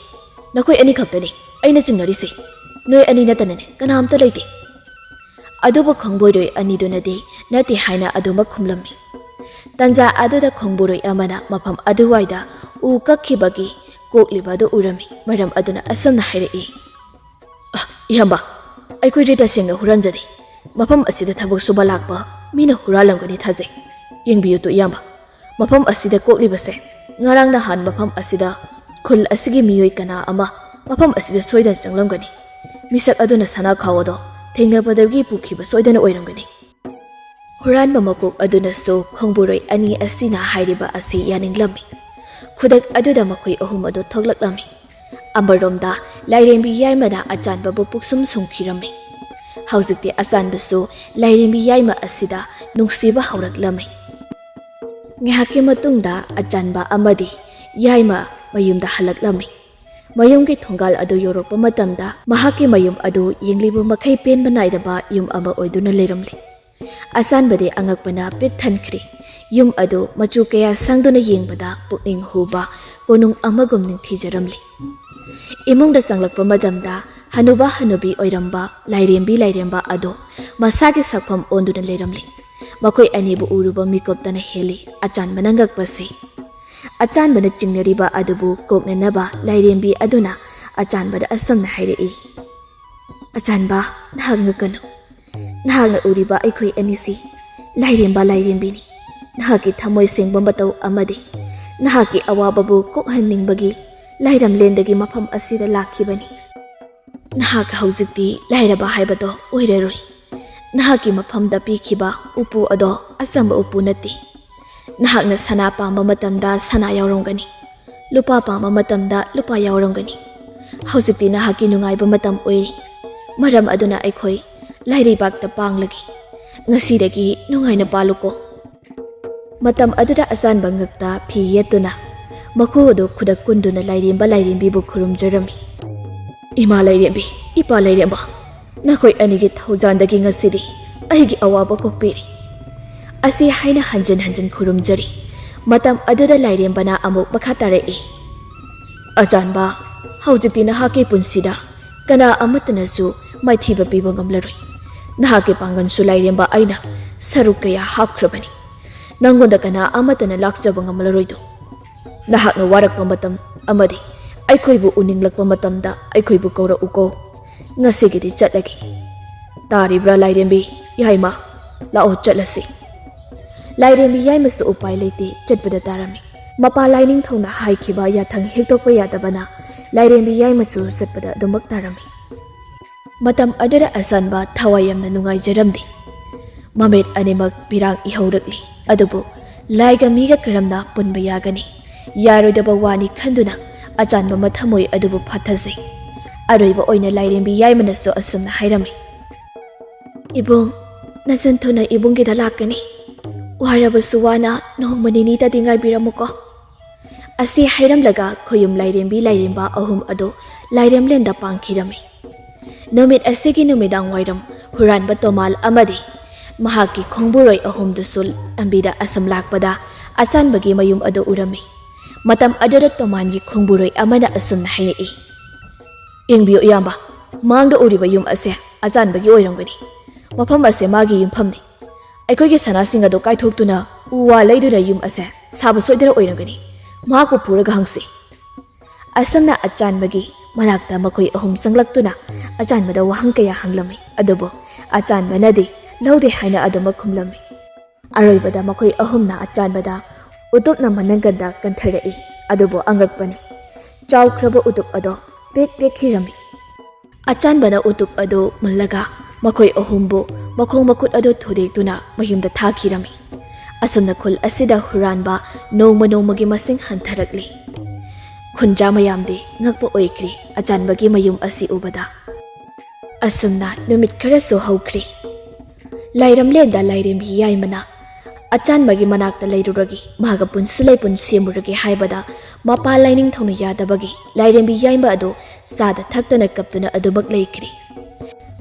[SPEAKER 2] Nakoi ani khaktani aina chingnarise. Noi ani natanane kanamta leite. Adubu khongboiroi ani dunadi nati haina aduma khumlammi. Tanja aduda khongboroi amana mafam aduwaida u kakhibagi koklibadu urami. Maram aduna asamna hairei. Ihamba aikoi rita singna huranjadi. Mafam asida thabak suba lakpa mina huralamgani thaje. Yengbiyu to ihamba. Mafam asida koklibase ngarang nahan mafam asida khul asigi miyoi kana ama mafam asida soidan changlamgani. Misak aduna sana khawado thengnabadagi pukhiba soidana oiramgani. Huranba makuk adunasu khongboroi ani asina hairiba asi yaninglami. Khudak aduda makoi ahum adu thoklaklami. Amaromda lairembi yaimada achanbabu puksum sumkhirami. Haujikti achanbasu lairembi yaima asida nungsiba hauraklami. Ngihakki matungda achanba amadi yaima mayumda halaklami. Mayumgi thongal adu yorokpa matamda mahakki mayum adu yenglibu makhai penba naidaba yum ama oiduna leiramli. Asanbade angakpana pit thankri. Yum adu machu kaya sangduna yengbada pukning huba ponung amagum ningthijaramli. Imungda sanglakpa madamda hanuba hanubi oiramba lairemba adu masagi sakpham onduna leiramli. Makoi anibu uruba mikoptana heli achanbana ngakpasi. Achanbana chingnariba adubu koknanaba lairembi aduna achanbada asamna hairei. Achanba nahag ngakano. Nahagna uriba aikoi anisi lairembini. Nahaki thamoi sengba matau amadi nahaki awababu kokhanningbagi lairam lendagi mafam asida lakhibani. Nahak haujikti lairaba haibado oiraroi. Nahaki mafamda pikhiba upu ado asamba upu nati. Nahakna sana pamba matamda sana yaurongani. Lupa pamba matamda lupa yaurongani. Haujikti nahaki nungaiba matam oiri. Maram aduna aikoi lairibakta panglagi. Ngasidagi nungaina paluko. Matam aduda asanba ngakta phi yetuna maku adu khudak kunduna lairembi bu khurumjarami. Ima lairembi ipa lairemba nakoi anigi thaujandagi ngasidi aigi awaba kokpiri. Asi haina hanjan khurumjari. Matam aduda lairembana amuk makhatarei. Ajanba haujikti nahaki punsida kana amatanasu maithiba piba ngamlaroi. Nahaki pangansu lairemba aina saruk kaya hapkhrabani. Nangonda kana amatana lakjaba ngamlaroido. Nahakna warakpa matam amadi ꯑꯩꯈꯣꯏꯕꯨ ꯎꯅꯤꯡꯂꯛꯄ ꯃꯇꯝꯗ ꯑꯩꯈꯣꯏꯕꯨ ꯀꯧꯔꯛꯎꯀꯣ ꯉꯁꯤꯒꯤꯗꯤ ꯆꯠꯂꯒꯦ ꯇꯥꯔꯤꯕ꯭ꯔꯥ ꯂꯥꯏꯔꯦꯝꯕꯤ ꯌꯥꯏꯃ ꯂꯥꯛꯑꯣ ꯆꯠꯂꯁꯤ ꯂꯥꯏꯔꯦꯝꯕꯤ ꯌꯥꯏꯃꯁꯨ ꯎꯄꯥꯏ ꯂꯩꯇꯦ ꯆꯠꯄꯗ ꯇꯥꯔꯝꯃꯤ ꯃꯄꯥ ꯂꯥꯏꯅꯤꯡꯊꯧꯅ ꯍꯥꯏꯈꯤꯕ ꯌꯥꯊꯪ ꯍꯦꯛꯇꯣꯛꯄ ꯌꯥꯗꯕꯅ ꯂꯥꯏꯔꯦꯝꯕꯤ ꯌꯥꯏꯃꯁꯨ ꯆꯠꯄꯗ ꯑꯗꯨꯃꯛ ꯇꯥꯔꯝꯃꯤ ꯃꯇꯝ ꯑꯗꯨꯗ ꯑꯆꯥꯟꯕ ꯊꯋꯥꯏ ꯌꯥꯝꯅ ꯅꯨꯡꯉꯥꯏꯖꯔꯝꯗꯦ ꯃꯃꯤꯠ ꯑꯅꯤꯃꯛ ꯄꯤꯔꯥꯡ ꯏꯍꯧꯔꯛꯂꯤ ꯑꯗꯨꯕꯨ ꯂꯥꯏꯒ ꯃꯤꯒ ꯀꯔꯝꯅ ꯄꯨꯟꯕ ꯌꯥꯒꯅꯤ ꯌꯥꯔꯣꯏꯗꯕ ꯋꯥꯅꯤ ꯈꯟꯗꯨꯅ ꯑꯆꯥꯟꯕ ꯃꯊꯃꯣꯏ ꯑꯗꯨꯕꯨ ꯐꯥꯊꯖꯩ ꯑꯔꯣꯏꯕ ꯑꯣꯏꯅ ꯂꯥꯏꯔꯦꯝꯕꯤ ꯌꯥꯏꯃꯅꯁꯨ ꯑꯁꯨꯝꯅ ꯍꯥꯏꯔꯝꯃꯤ ꯏꯕꯨꯡ ꯅꯆꯟꯊꯨꯅ ꯏꯕꯨꯡꯒꯤꯗ ꯂꯥꯛꯀꯅꯤ ꯋꯥꯔꯕꯁꯨ ꯋꯥꯅ ꯅꯣꯡꯃ ꯅꯤꯅꯤꯇꯗꯤ ꯉꯥꯏꯕꯤꯔꯝꯃꯨꯀꯣ ꯑꯁꯤ ꯍꯥꯏꯔꯝꯂꯒ ꯈꯣꯌꯨꯝ ꯂꯥꯏꯔꯦꯝꯕꯤ ꯂꯥꯏꯔꯦꯝꯕ ꯑꯍꯨꯝ ꯑꯗꯨ ꯂꯥꯏꯔꯦꯝꯂꯦꯟꯗ ꯄꯥꯡꯈꯤꯔꯝꯃꯤ ꯅꯨꯃꯤꯠ ꯑꯁꯤꯒꯤ ꯅꯨꯃꯤꯗꯥꯡ ꯋꯥꯏꯔꯝ ꯍꯨꯔꯥꯟꯕ ꯇꯣꯃꯥꯜ ꯑꯃꯗꯤ ꯃꯍꯥꯛꯀꯤ ꯈꯣꯡꯕꯨꯔꯣꯏ ꯑꯍꯨꯝꯗꯨꯁꯨ ꯂꯝꯕꯤꯗ ꯑꯁꯨꯝ ꯂꯥꯛꯄꯗ ꯑꯆꯥꯟꯕꯒꯤ ꯃꯌꯨꯝ ꯑꯗꯨ ꯎꯔꯝꯃꯤ ꯃꯇꯝ ꯑꯗꯨꯗ ꯇꯣꯃꯥꯟꯒꯤ ꯈꯣꯡꯕꯨꯔꯣꯏ ꯑꯃꯅ ꯑꯁꯨꯝꯅ ꯍꯥꯏꯔꯛꯏ ꯌꯦꯡꯕꯤꯌꯨ ꯏꯌꯥꯝꯕ ꯃꯥꯡꯗ ꯎꯔꯤꯕ ꯌꯨꯝ ꯑꯁꯦ ꯑꯆꯥꯟꯕꯒꯤ ꯑꯣꯏꯔꯝꯒꯅꯤ ꯃꯐꯝ ꯑꯁꯦ ꯃꯥꯒꯤ ꯌꯨꯝꯐꯝꯅꯤ ꯑꯩꯈꯣꯏꯒꯤ ꯁꯅꯥꯁꯤꯡ ꯑꯗꯨ ꯀꯥꯏꯊꯣꯛꯇꯨꯅ ꯎ ꯋꯥ ꯂꯩꯗꯨꯅ ꯌꯨꯝ ꯑꯁꯦ ꯁꯥꯕ ꯁꯣꯏꯗꯅ ꯑꯣꯏꯔꯝꯒꯅꯤ ꯃꯍꯥꯛꯄꯨ ꯄꯨꯔꯒ ꯍꯪꯁꯤ ꯑꯁꯨꯝꯅ ꯑꯆꯥꯟꯕꯒꯤ ꯃꯅꯥꯛꯇ ꯃꯈꯣꯏ ꯑꯍꯨꯝ ꯆꯪꯂꯛꯇꯨꯅ ꯑꯆꯥꯟꯕꯗ ꯋꯥꯍꯪ ꯀꯌꯥ ꯍꯪꯂꯝꯃꯤ ꯑꯗꯨꯕꯨ ꯑꯆꯥꯟꯕꯅꯗꯤ ꯂꯧꯗꯦ ꯍꯥꯏꯅ ꯑꯗꯨꯃꯛ ꯈꯨꯝꯂꯝꯃꯤ ꯑꯔꯣꯏꯕꯗ ꯃꯈꯣꯏ ꯑꯍꯨꯝꯅ ꯑꯆꯥꯟꯕꯗ ꯎꯇꯨꯞꯅ ꯃꯅꯪꯒꯟꯗ ꯀꯟꯊꯔꯛꯏ ꯑꯗꯨꯕꯨ ꯑꯉꯛꯄꯅꯤ ꯆꯥꯎꯈ꯭ꯔꯕ ꯎꯇꯨꯞ ꯑꯗꯣ ꯄꯦꯛ ꯇꯦꯛꯈꯤꯔꯝꯃꯤ ꯑꯆꯥꯟꯕꯅ ꯎꯇꯨꯞ ꯑꯗꯨ ꯃꯨꯜꯂꯒ ꯃꯈꯣꯏ ꯑꯍꯨꯝꯕꯨ ꯃꯈꯣꯡ ꯃꯈꯨꯠ ꯑꯗꯨ ꯊꯨꯗꯦꯛꯇꯨꯅ ꯃꯌꯨꯝꯗ ꯊꯥꯈꯤꯔꯝꯃꯤ ꯑꯁꯨꯝꯅ ꯈꯨꯜ ꯑꯁꯤꯗ ꯍꯨꯔꯥꯟꯕ ꯅꯣꯡꯃ ꯅꯣꯡꯃꯒꯤ ꯃꯁꯤꯡ ꯍꯟꯊꯔꯛꯂꯤ ꯈꯨꯟꯖꯥ ꯃꯌꯥꯝꯗꯤ ꯉꯛꯄ ꯑꯣꯏꯈ꯭ꯔꯤ ꯑꯆꯥꯟꯕꯒꯤ ꯃꯌꯨꯝ ꯑꯁꯤ ꯎꯕꯗ ꯑꯁꯨꯝꯅ ꯅꯨꯃꯤꯠ ꯈꯔꯁꯨ ꯍꯧꯈ꯭ꯔꯤ ꯂꯥꯏꯔꯦꯝꯂꯦꯟꯗ ꯂꯥꯏꯔꯦꯝꯕꯤ ꯌꯥꯏꯃꯅ ꯑꯆꯥꯟꯕꯒꯤ ꯃꯅꯥꯛꯇ ꯂꯩꯔꯨꯔꯒꯦ ꯃꯍꯥꯛꯀ ꯄꯨꯟꯁꯤ ꯂꯩꯄꯨꯟ ꯁꯦꯝꯃꯨꯔꯒꯦ ꯍꯥꯏꯕꯗ ꯃꯄꯥ ꯂꯥꯏꯅꯤꯡꯊꯧꯅ ꯌꯥꯗꯕꯒꯤ ꯂꯥꯏꯔꯦꯝꯕꯤ ꯌꯥꯏꯃ ꯑꯗꯨ ꯆꯥꯗ ꯊꯛꯇꯅ ꯀꯞꯇꯨꯅ ꯑꯗꯨꯃꯛ ꯂꯩꯈ꯭ꯔꯤ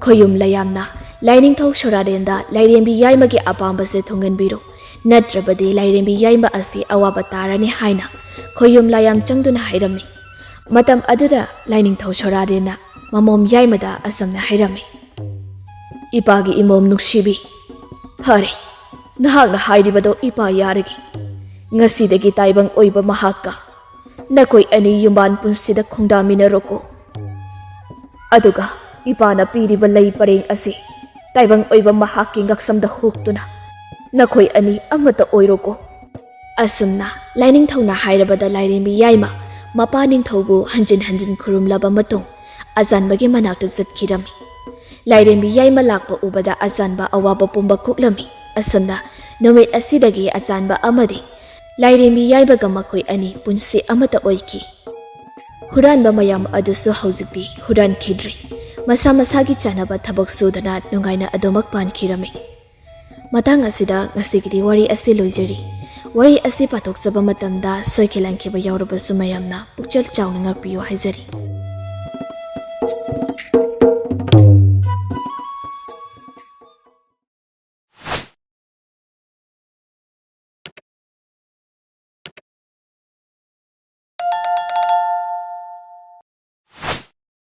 [SPEAKER 2] ꯈꯣꯌꯨꯝ ꯂꯩꯌꯥꯝꯅ ꯂꯥꯏꯅꯤꯡꯊꯧ ꯁꯣꯔꯥꯔꯦꯟꯗ ꯂꯥꯏꯔꯦꯝꯕꯤ ꯌꯥꯏꯃꯒꯤ ꯑꯄꯥꯝꯕꯁꯦ ꯊꯨꯡꯍꯟꯕꯤꯔꯣ ꯅꯠꯇ꯭ꯔꯕꯗꯤ ꯂꯥꯏꯔꯦꯝꯕꯤ ꯌꯥꯏꯃ ꯑꯁꯤ ꯑꯋꯥꯕ ꯇꯥꯔꯅꯤ ꯍꯥꯏꯅ ꯈꯣꯌꯨꯝ ꯂꯥꯏꯌꯥꯝ ꯆꯪꯗꯨꯅ ꯍꯥꯏꯔꯝꯃꯤ ꯃꯇꯝ ꯑꯗꯨꯗ ꯂꯥꯏꯅꯤꯡꯊꯧ ꯁꯣꯔꯥꯔꯦꯟꯅ ꯃꯃꯣꯝ ꯌꯥꯏꯃꯗ ꯑꯁꯨꯝꯅ ꯍꯥꯏꯔꯝꯃꯤ ꯏꯄꯥꯒꯤ ꯏꯃꯣꯝ ꯅꯨꯡꯁꯤꯕꯤ ꯐꯔꯦ ꯅꯍꯥꯛꯅ ꯍꯥꯏꯔꯤꯕꯗꯣ ꯏꯄꯥ ꯌꯥꯔꯒꯦ ꯉꯁꯤꯗꯒꯤ ꯇꯥꯏꯕꯪ ꯑꯣꯏꯕ ꯃꯍꯥꯛꯀ ꯅꯈꯣꯏ ꯑꯅꯤ ꯌꯨꯝꯕꯥꯟ ꯄꯨꯟꯁꯤꯗ ꯈꯣꯡꯗꯥꯃꯤꯟꯅꯔꯣꯀꯣ ꯑꯗꯨꯒ ꯏꯄꯥꯅ ꯄꯤꯔꯤꯕ ꯂꯩ ꯄꯔꯦꯡ ꯑꯁꯤ ꯇꯥꯏꯕꯪ ꯑꯣꯏꯕ ꯃꯍꯥꯛꯀꯤ ꯉꯛꯁꯝꯗ ꯍꯨꯛꯇꯨꯅ ꯅꯈꯣꯏ ꯑꯅꯤ ꯑꯃꯠꯇ ꯑꯣꯏꯔꯣꯀꯣ ꯑꯁꯨꯝꯅ ꯂꯥꯏꯅꯤꯡꯊꯧꯅ ꯍꯥꯏꯔꯕꯗ ꯂꯥꯏꯔꯦꯝꯕꯤ ꯌꯥꯏꯃ ꯃꯄꯥ ꯅꯤꯡꯊꯧꯕꯨ ꯍꯟꯖꯤꯟ ꯍꯟꯖꯤꯟ ꯈꯨꯔꯨꯝꯂꯕ ꯃꯇꯨꯡ ꯑꯆꯥꯟꯕꯒꯤ ꯃꯅꯥꯛꯇ ꯆꯠꯈꯤꯔꯝꯃꯤ ꯂꯥꯏꯔꯦꯝꯕꯤ ꯌꯥꯏꯃ ꯂꯥꯛꯄ ꯎꯕꯗ ꯑꯆꯥꯟꯕ ꯑꯋꯥꯕ ꯄꯨꯝꯕ ꯀꯣꯛꯂꯝꯃꯤ ꯑꯁꯨꯝꯅ ꯅꯨꯃꯤꯠ ꯑꯁꯤꯗꯒꯤ ꯑꯆꯥꯟꯕ ꯑꯃꯗꯤ ꯂꯥꯏꯔꯦꯝꯕꯤ ꯌꯥꯏꯃꯒ ꯃꯈꯣꯏ ꯑꯅꯤ ꯄꯨꯟꯁꯤ ꯑꯃꯠꯇ ꯑꯣꯏꯈꯤ ꯍꯨꯔꯥꯟꯕ ꯃꯌꯥꯝ ꯑꯗꯨꯁꯨ ꯍꯧꯖꯤꯛꯇꯤ ꯍꯨꯔꯥꯟꯈꯤꯗ꯭ꯔꯤ ꯃꯁꯥ ꯃꯁꯥꯒꯤ ꯆꯥꯅꯕ ꯊꯕꯛ ꯁꯨꯗꯨꯅ ꯅꯨꯡꯉꯥꯏꯅ ꯑꯗꯨꯃꯛ ꯄꯥꯟꯈꯤꯔꯝꯃꯤ ꯃꯇꯥꯡ ꯑꯁꯤꯗ ꯉꯁꯤꯒꯤꯗꯤ ꯋꯥꯔꯤ ꯑꯁꯤ ꯂꯣꯏꯖꯔꯤ ꯋꯥꯔꯤ ꯑꯁꯤ ꯄꯥꯊꯣꯛꯆꯕ ꯃꯇꯝꯗ ꯁꯣꯏꯈꯤ ꯂꯥꯟꯈꯤꯕ ꯌꯥꯎꯔꯕꯁꯨ ꯃꯌꯥꯝꯅ ꯄꯨꯛꯆꯦꯜ ꯆꯥꯎꯅ ꯉꯥꯛꯄꯤꯌꯨ ꯍꯥꯏꯖꯔꯤ